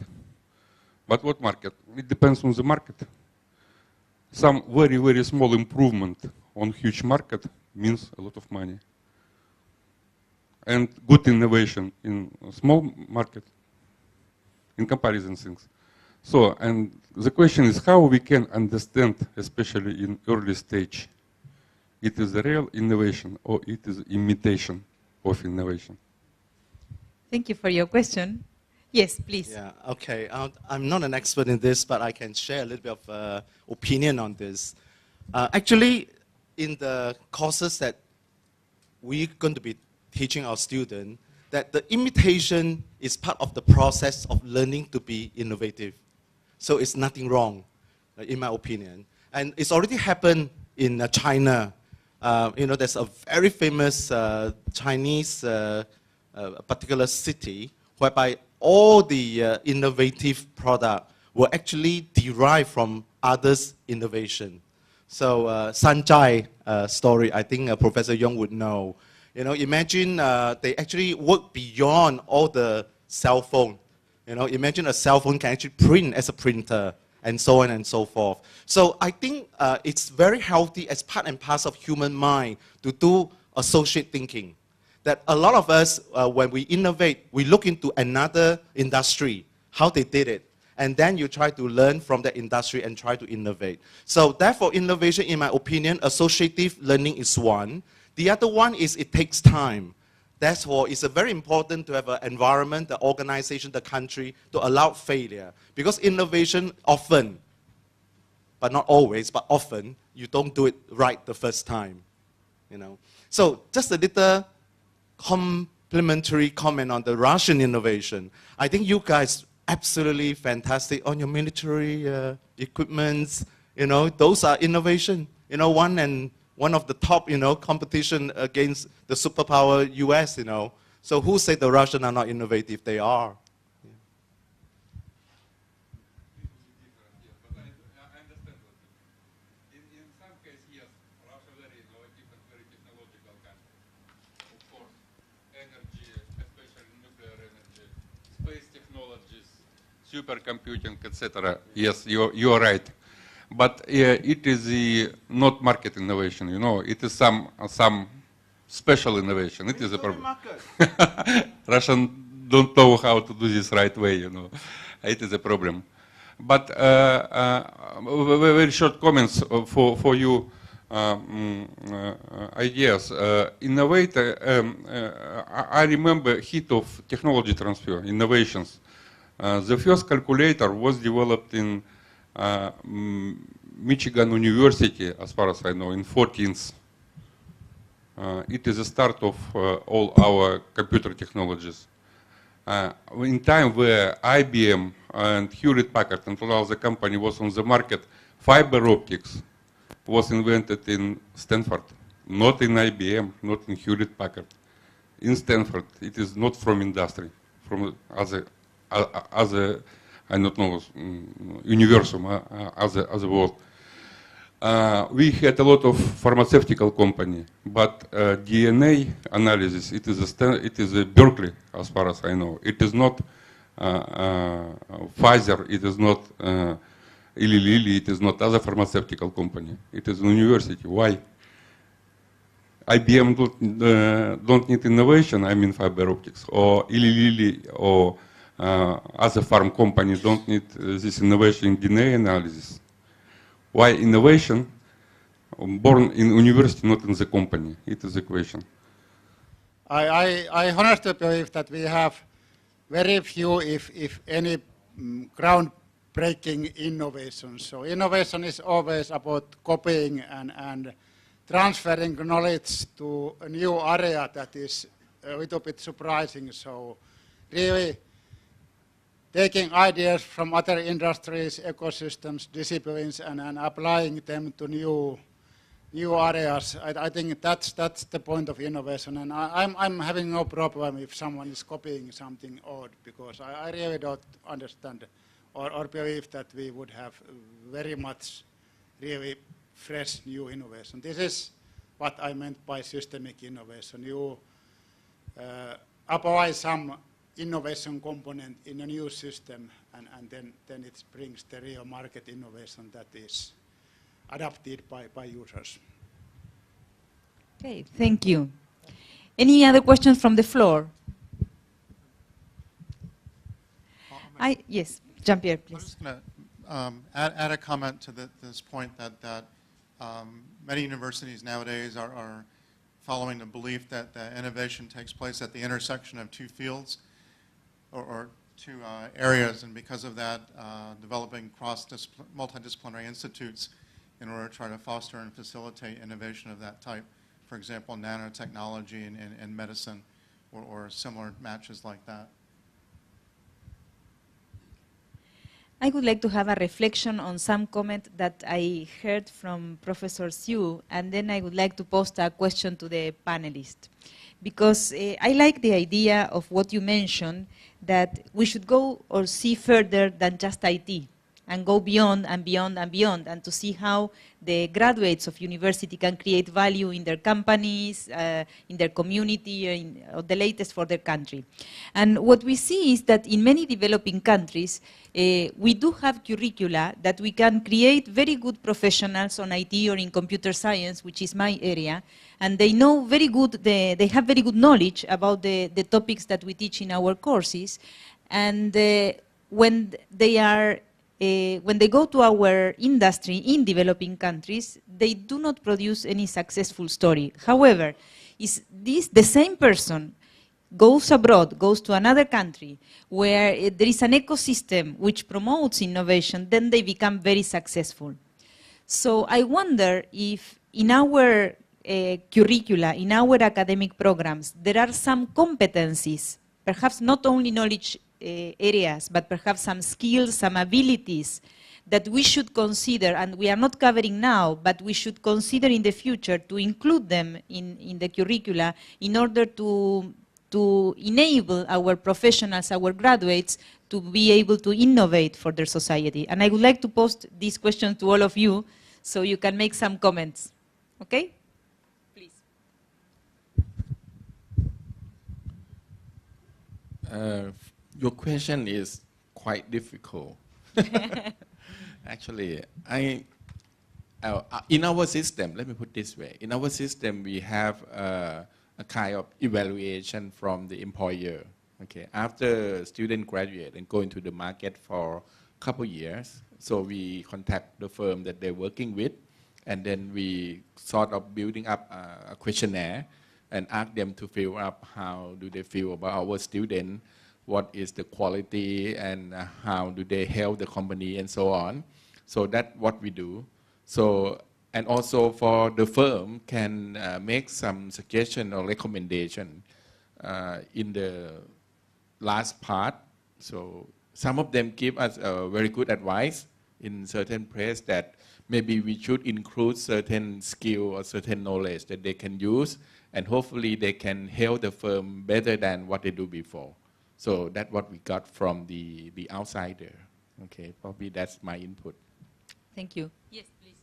But what market? It depends on the market. Some very, very small improvement on huge market means a lot of money. And good innovation in a small market, in comparison things. So, and the question is how we can understand, especially in early stage, it is a real innovation or it is imitation of innovation. Thank you for your question. Yes, please. Yeah, okay. I'm not an expert in this, but I can share a little bit of opinion on this. Actually, in the courses that we're going to be teaching our students, that the imitation is part of the process of learning to be innovative. So it's nothing wrong, in my opinion. And it's already happened in China. You know, there's a very famous Chinese particular city whereby all the innovative products were actually derived from others' innovation. So Sanjai story, I think Professor Young would know. You know, imagine they actually work beyond all the cell phone. You know, imagine a cell phone can actually print as a printer and so on and so forth. So I think it's very healthy as part and parcel of human mind to do associate thinking. That a lot of us, when we innovate, we look into another industry, how they did it. And then you try to learn from that industry and try to innovate. So therefore, innovation, in my opinion, associative learning is one. The other one is it takes time. Therefore, it's very important to have an environment, the organization, the country, to allow failure. Because innovation often, but not always, but often, you don't do it right the first time. You know? So just a little complimentary comment on the Russian innovation. I think you guys absolutely fantastic on your military equipments. You know, those are innovation. You know, one of the top, you know, competition against the superpower US, you know. So who said the Russians are not innovative? They are. Yeah. But I understand what you mean. In some cases, yes, Russia very innovative and very technological country. Of course, energy, especially nuclear energy, supercomputing, etc. Yes, you are right. But it is not market innovation, you know. It is some special innovation. It is a problem. Russian don't know how to do this right way, you know. It is a problem. But very short comments for you ideas. Innovator, I remember hit of technology transfer, innovations. The first calculator was developed in Michigan University, as far as I know, in 14th. It is the start of all our computer technologies. In time where IBM and Hewlett-Packard and all other company was on the market, fiber optics was invented in Stanford, not in IBM, not in Hewlett-Packard. In Stanford, it is not from industry, from other I don't know, universum, other world. We had a lot of pharmaceutical company, but DNA analysis, it is a Berkeley, as far as I know. It is not Pfizer, it is not Eli Lilly, it is not other pharmaceutical company. It is an university. Why? IBM don't need innovation, I mean fiber optics, or Eli Lilly or other farm companies don't need this innovation in DNA analysis. Why innovation born in university, not in the company? It is a question. I honestly believe that we have very few, if any, groundbreaking innovations. So innovation is always about copying and transferring knowledge to a new area that is a little bit surprising. So really taking ideas from other industries, ecosystems, disciplines, and applying them to new areas. I think that's the point of innovation. And I'm having no problem if someone is copying something odd, because I really don't understand or believe that we would have very much really fresh new innovation. This is what I meant by systemic innovation. You apply some innovation component in a new system, and then it brings the real market innovation that is adopted by users. Okay, thank you. Any other questions from the floor? Yes, Jean-Pierre, please. I'm just going to add a comment to this point that many universities nowadays are following the belief that innovation takes place at the intersection of two fields or two areas, and because of that, developing multidisciplinary institutes in order to try to foster and facilitate innovation of that type. For example, nanotechnology and medicine or similar matches like that. I would like to have a reflection on some comment that I heard from Professor Swee, and then I would like to pose a question to the panelists. Because I like the idea of what you mentioned, that we should go or see further than just IT, and go beyond and beyond and beyond, and to see how the graduates of university can create value in their companies, in their community, or the latest for their country. And what we see is that in many developing countries, we do have curricula that we can create very good professionals on IT or in computer science, which is my area, and they know very good, they have very good knowledge about the topics that we teach in our courses, and when they go to our industry in developing countries, they do not produce any successful story. However, is this the same person goes abroad, goes to another country where there is an ecosystem which promotes innovation, then they become very successful. So I wonder if in our curricula, in our academic programs, there are some competencies, perhaps not only knowledge areas, but perhaps some skills, some abilities that we should consider, and we are not covering now, but we should consider in the future to include them in the curricula in order to enable our professionals, our graduates, to be able to innovate for their society. And I would like to post this question to all of you so you can make some comments. Okay? Please. Your question is quite difficult. Actually, in our system, let me put it this way, in our system we have a kind of evaluation from the employer. Okay, after student graduate and go into the market for a couple years, so we contact the firm that they're working with, and then we sort of building up a questionnaire and ask them to fill up how do they feel about our student, what is the quality, and how do they help the company, and so on. So that's what we do. So, and also for the firm can make some suggestion or recommendation in the last part. So some of them give us very good advice in certain place that maybe we should include certain skill or certain knowledge that they can use, and hopefully they can help the firm better than what they do before. So that's what we got from the outsider. Okay, probably that's my input. Thank you. Yes, please.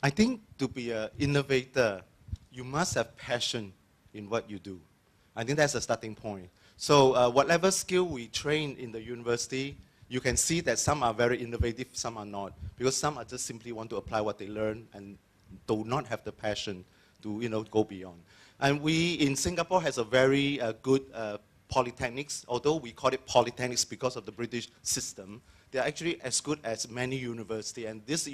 I think to be an innovator, you must have passion in what you do. I think that's a starting point. So whatever skill we train in the university, you can see that some are very innovative, some are not. Because some are just simply want to apply what they learn and do not have the passion to go beyond. And we in Singapore has a very good polytechnics, although we call it polytechnics because of the British system. They're actually as good as many universities, and this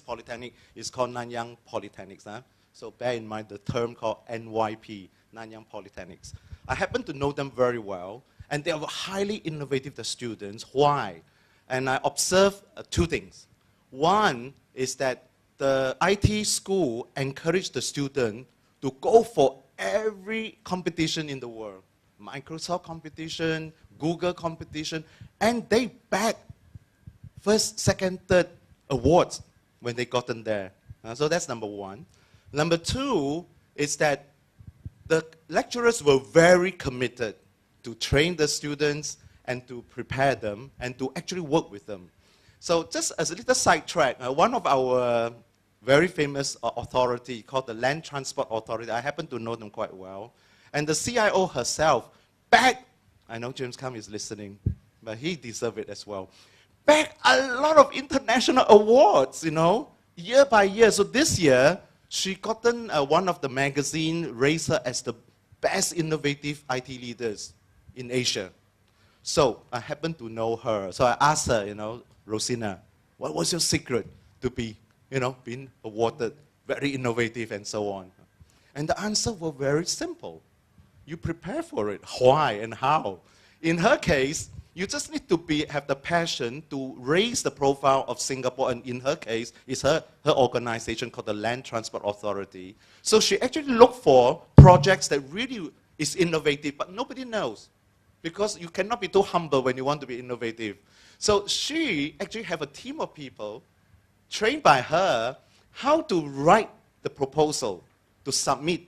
polytechnic is called Nanyang Polytechnics. Huh? So bear in mind the term called NYP, Nanyang Polytechnics. I happen to know them very well, and they are highly innovative, the students. Why? And I observe two things. One is that the IT school encouraged the student to go for every competition in the world. Microsoft competition, Google competition, and they bag first, second, third awards when they gotten there. So that's number one. Number two is that the lecturers were very committed to train the students and to prepare them and to actually work with them. So just as a little sidetrack, one of our very famous authority called the Land Transport Authority, I happen to know them quite well, and the CIO herself bagged, I know James Kam is listening, but he deserves it as well, bagged a lot of international awards, year by year. So this year, she gotten one of the magazine raised her as the best innovative IT leaders in Asia. So I happen to know her. So I asked her, Rosina, what was your secret to be, being awarded very innovative and so on? And the answer was very simple. You prepare for it. Why and how? In her case, you just need to have the passion to raise the profile of Singapore, and in her case, it's her organization called the Land Transport Authority. So she actually looked for projects that really is innovative, but nobody knows, because you cannot be too humble when you want to be innovative. So she actually have a team of people trained by her how to write the proposal, to submit.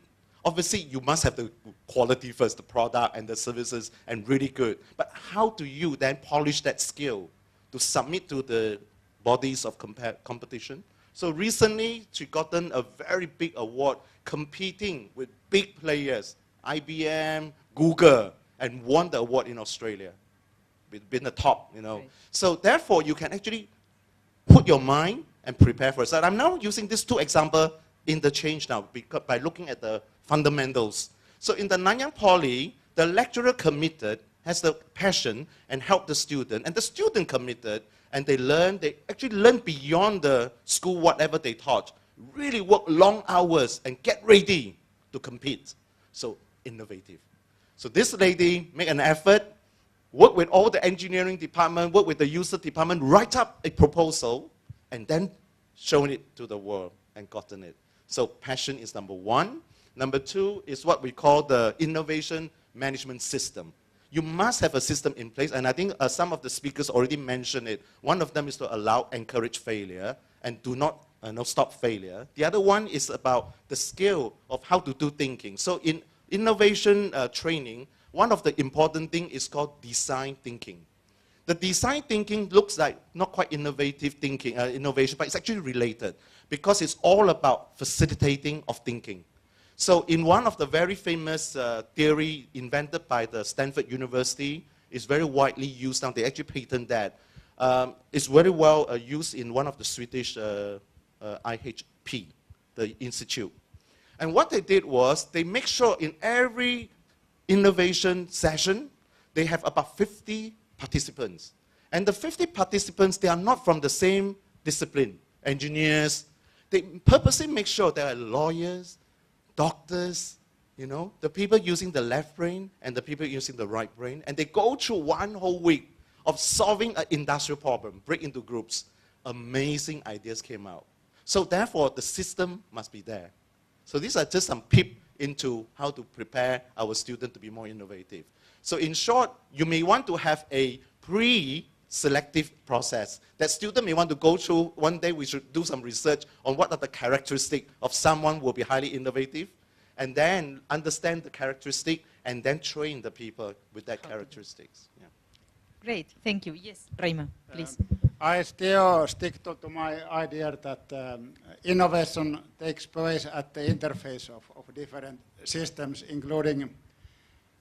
Obviously, you must have the quality first, the product and the services, and really good. But how do you then polish that skill to submit to the bodies of competition? So recently, she gotten a very big award competing with big players, IBM, Google, and won the award in Australia. Been the top, Right. So therefore, you can actually put your mind and prepare for it. So I'm now using these two examples interchange now by looking at the fundamentals. So in the Nanyang Poly, the lecturer committed, has the passion and help the student, and the student committed, and they actually learn beyond the school, whatever they taught, really work long hours and get ready to compete. So innovative. So this lady make an effort, work with all the engineering department, work with the user department, write up a proposal, and then showing it to the world and gotten it. So passion is number one. Number two is what we call the innovation management system. You must have a system in place, and I think some of the speakers already mentioned it. One of them is to encourage failure, and do not stop failure. The other one is about the skill of how to do thinking. So in innovation training, one of the important things is called design thinking. The design thinking looks like not quite innovative thinking, innovation, but it's actually related, because it's all about facilitating of thinking. So in one of the very famous theory invented by the Stanford University, it's very widely used now. They actually patent that. It's very well used in one of the Swedish IHP, the institute. And what they did was they make sure in every innovation session, they have about 50 participants. And the 50 participants, they are not from the same discipline, engineers. They purposely make sure there are lawyers, doctors, you know, the people using the left brain and the people using the right brain. And they go through one whole week of solving an industrial problem, break into groups. Amazing ideas came out. So therefore, the system must be there. So these are just some peep into how to prepare our students to be more innovative. So in short, you may want to have a pre-selective process that student may want to go through. One day we should do some research on what are the characteristics of someone who will be highly innovative, and then understand the characteristic, and then train the people with that characteristics. Yeah. Great, thank you. Yes, Reima, please. I still stick to my idea that innovation takes place at the interface of different systems, including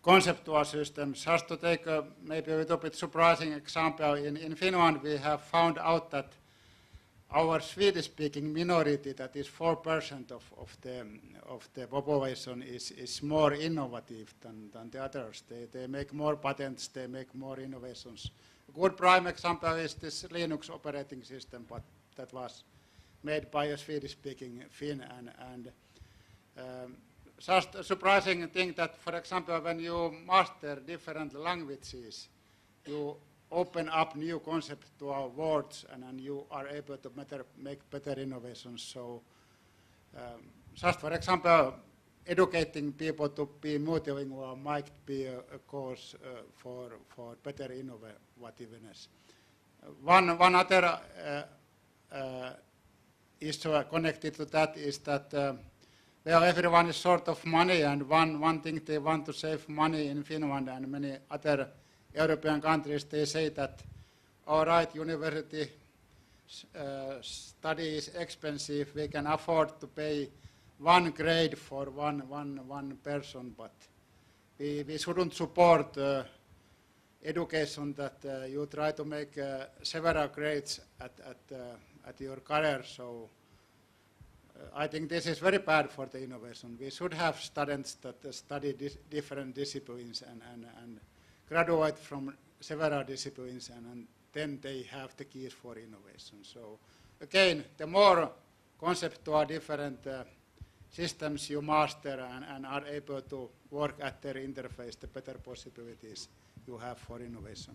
conceptual systems. Just to take maybe a little bit surprising example, in Finland we have found out that our Swedish-speaking minority, that is 4% of the population, is more innovative than the others. They make more patents, they make more innovations. A good prime example is this Linux operating system, but that was made by a Swedish-speaking Finn. And just a surprising thing that, for example, when you master different languages, you open up new conceptual words, and you are able to make better innovations. So just for example, educating people to be multilingual might be a cause for better innovativeness. One other issue connected to that is that well, everyone is short of money, and one thing they want to save money in Finland and many other European countries, they say that, all right, university study is expensive, we can afford to pay one grade for one person, but we shouldn't support education that you try to make several grades at your career. So I think this is very bad for the innovation. We should have students that study different disciplines and graduate from several disciplines, and then they have the keys for innovation. So again, the more conceptual different systems you master and are able to work at their interface, the better possibilities you have for innovation.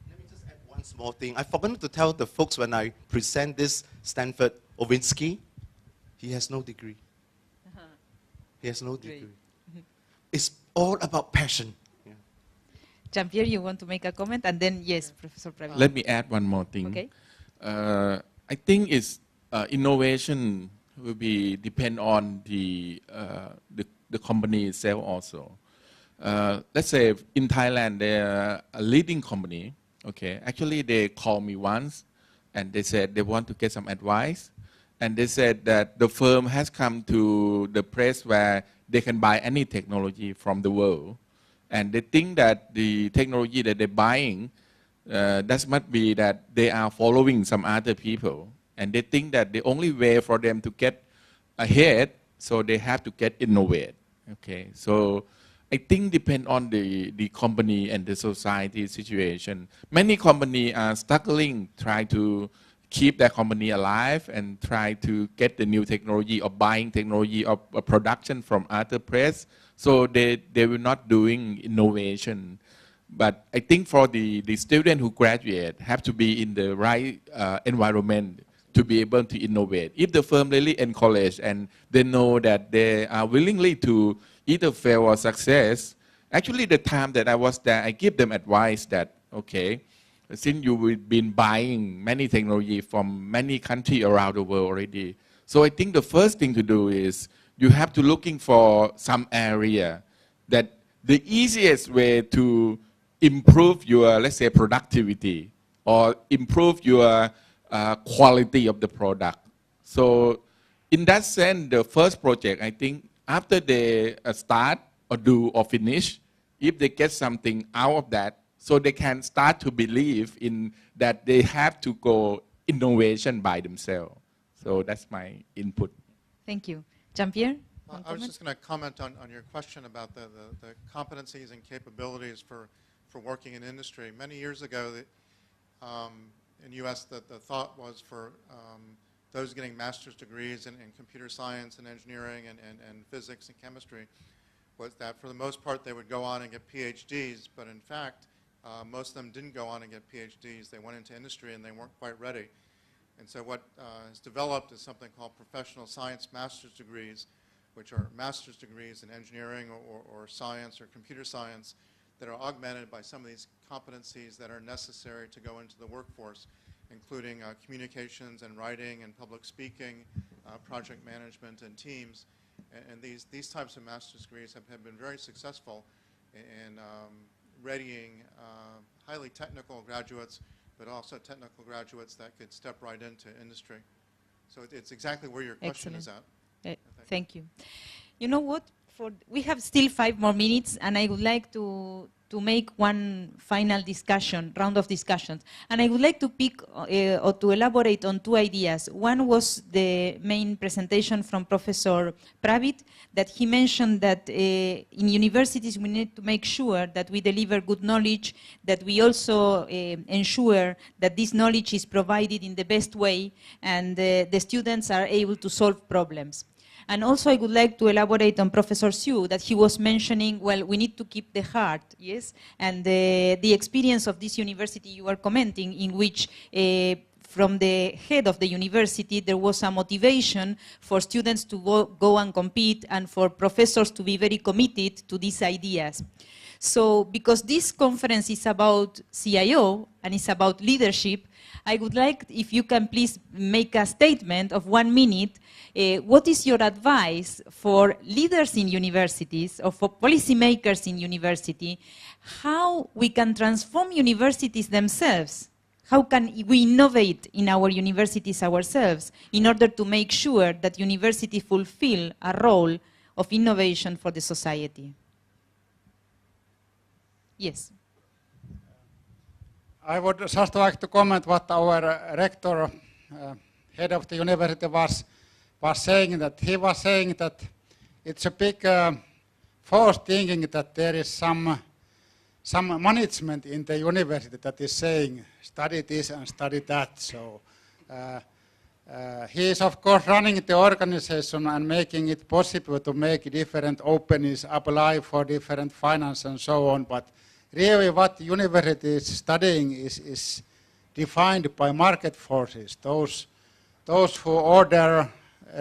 Let me just add one small thing. I forgot to tell the folks when I present this Stanford Ovinsky, he has no degree. He has no degree. It's all about passion. Jean-Pierre, you want to make a comment? And then, yes, Professor Pravit. Let me add one more thing. Okay. I think it's innovation will be depend on the company itself also. Let's say in Thailand, they're a leading company. Okay, actually they called me once, and they said they want to get some advice, and they said that the firm has come to the place where they can buy any technology from the world. And they think that the technology that they're buying, that must be that they are following some other people. And they think that the only way for them to get ahead, so they have to get innovate. Okay, so I think depend on the company and the society situation. Many companies are struggling, try to keep their company alive and try to get the new technology or buying technology or production from other places. So they were not doing innovation. But I think for the student who graduate have to be in the right environment to be able to innovate. If the firm really encourage and they know that they are willingly to either fail or success, actually the time that I was there, I give them advice that, okay, since you've been buying many technology from many countries around the world already, so I think the first thing to do is you have to looking for some area that the easiest way to improve your, let's say, productivity or improve your quality of the product. So in that sense, the first project, I think after they start or do or finish, if they get something out of that, so they can start to believe in that they have to go innovation by themselves. So that's my input. Thank you. Jean-Pierre? I was just going to comment on your question about the competencies and capabilities for working in industry. Many years ago, in the U.S., the thought was for those getting master's degrees in computer science and engineering and physics and chemistry, was that for the most part they would go on and get PhDs, but in fact, most of them didn't go on and get PhDs. They went into industry and they weren't quite ready. And so what has developed is something called professional science master's degrees, which are master's degrees in engineering or science or computer science that are augmented by some of these competencies that are necessary to go into the workforce, including communications and writing and public speaking, project management and teams. And these types of master's degrees have been very successful in readying highly technical graduates, but also technical graduates that could step right into industry. So it's exactly where your question is at. Thank you. You know what? We have still 5 more minutes, and I would like to make one final round of discussions. And I would like to pick or to elaborate on 2 ideas. One was the main presentation from Professor Pravit, that he mentioned that in universities we need to make sure that we deliver good knowledge, that we also ensure that this knowledge is provided in the best way, and the students are able to solve problems. And also I would like to elaborate on Professor Swee, that he was mentioning, well, we need to keep the heart, yes? And the experience of this university you are commenting, in which from the head of the university there was a motivation for students to go and compete, and for professors to be very committed to these ideas. So because this conference is about CIO and it's about leadership, I would like if you can please make a statement of 1 minute. What is your advice for leaders in universities or for policymakers in university? How we can transform universities themselves? How can we innovate in our universities ourselves in order to make sure that universities fulfill a role of innovation for the society? Yes. I would just like to comment what our rector, head of the university, was saying. That he was saying that it's a big false thinking that there is some management in the university that is saying study this and study that. So he is of course running the organization and making it possible to make different openings, apply for different finance and so on. But really what university is studying is defined by market forces. Those who order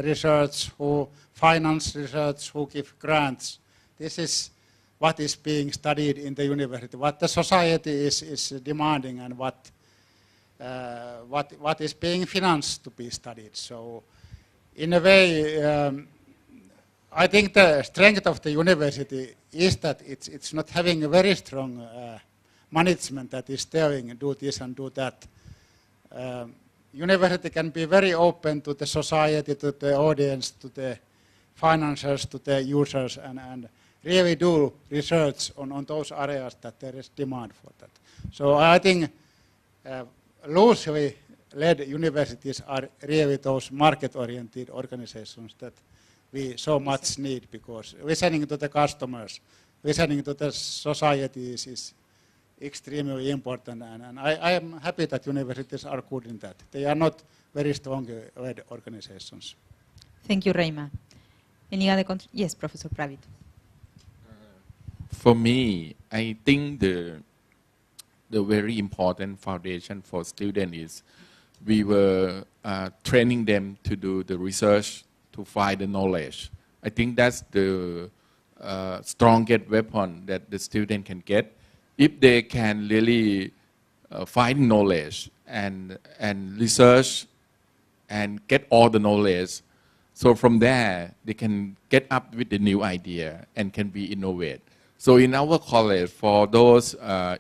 research, who finance research, who give grants. This is what is being studied in the university, what the society is demanding, and what is being financed to be studied. So in a way, I think the strength of the university is that it's not having a very strong management that is telling do this and do that. University can be very open to the society, to the audience, to the financiers, to the users, and really do research on those areas that there is demand for that. So I think loosely led universities are really those market-oriented organizations that we so much need, because listening to the customers, listening to the society is extremely important, and I am happy that universities are good in that. They are not very strongly led organizations. Thank you, Reima. Any other yes, Professor Pravit. For me, I think the very important foundation for students is we were training them to do the research, to find the knowledge. I think that's the strongest weapon that the student can get. If they can really find knowledge and research and get all the knowledge, so from there they can get up with the new idea and can be innovate. So in our college, for those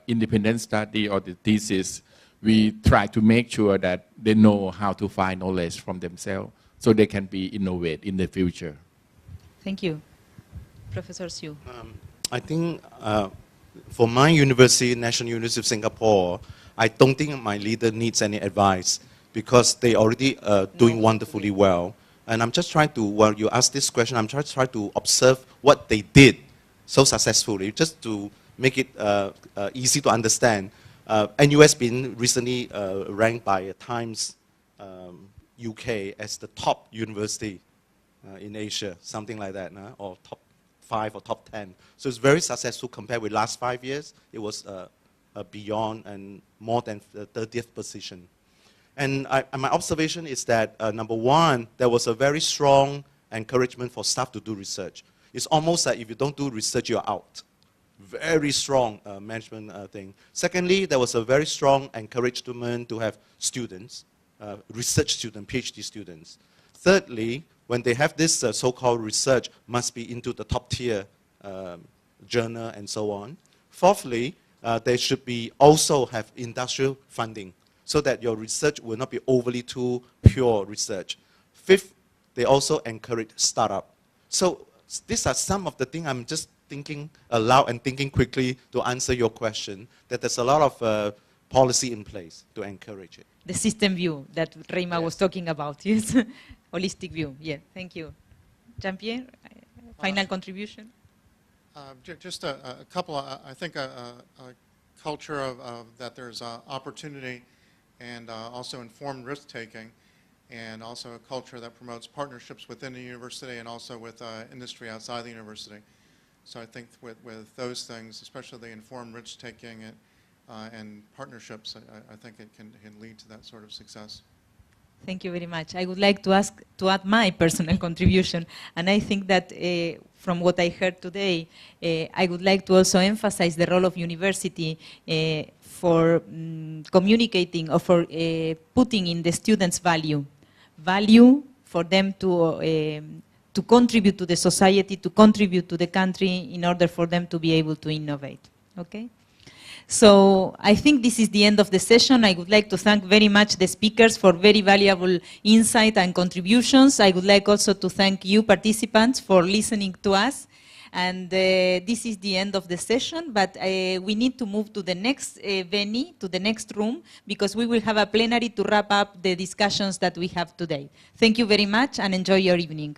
independent study or the thesis, we try to make sure that they know how to find knowledge from themselves, so they can be innovate in the future. Thank you. Professor Swee. I think for my university, National University of Singapore, I don't think my leader needs any advice because they already doing wonderfully well. And I'm just trying to, while you ask this question, I'm just trying to observe what they did so successfully, just to make it easy to understand. NUS been recently ranked by Times UK as the top university in Asia, something like that, or top 5 or top 10. So it's very successful compared with last 5 years. It was beyond and more than the 30th position. And my observation is that, number one, there was a very strong encouragement for staff to do research. It's almost like if you don't do research, you're out. Very strong management thing. Secondly, there was a very strong encouragement to have students, research students, PhD students. Thirdly, when they have this so-called research, must be into the top tier journal and so on. Fourthly, they should be also have industrial funding so that your research will not be overly too pure research. Fifth, they also encourage startup. So these are some of the things I'm just thinking aloud and thinking quickly to answer your question, that there's a lot of policy in place to encourage it. The system view that Reima was talking about, yes. Holistic view, yeah, thank you. Jean-Pierre, final contribution? Just a couple, I think a culture of that there's opportunity and also informed risk-taking, and also a culture that promotes partnerships within the university and also with industry outside the university. So I think with those things, especially the informed risk-taking and partnerships, I think it can lead to that sort of success. Thank you very much. I would like to add my personal contribution, and I think that from what I heard today, I would like to also emphasize the role of university for communicating or for putting in the students' value for them to contribute to the society, to contribute to the country in order for them to be able to innovate. Okay? So I think this is the end of the session. I would like to thank very much the speakers for very valuable insight and contributions. I would like also to thank you participants for listening to us. And this is the end of the session, but we need to move to the next venue, to the next room, because we will have a plenary to wrap up the discussions that we have today. Thank you very much and enjoy your evening.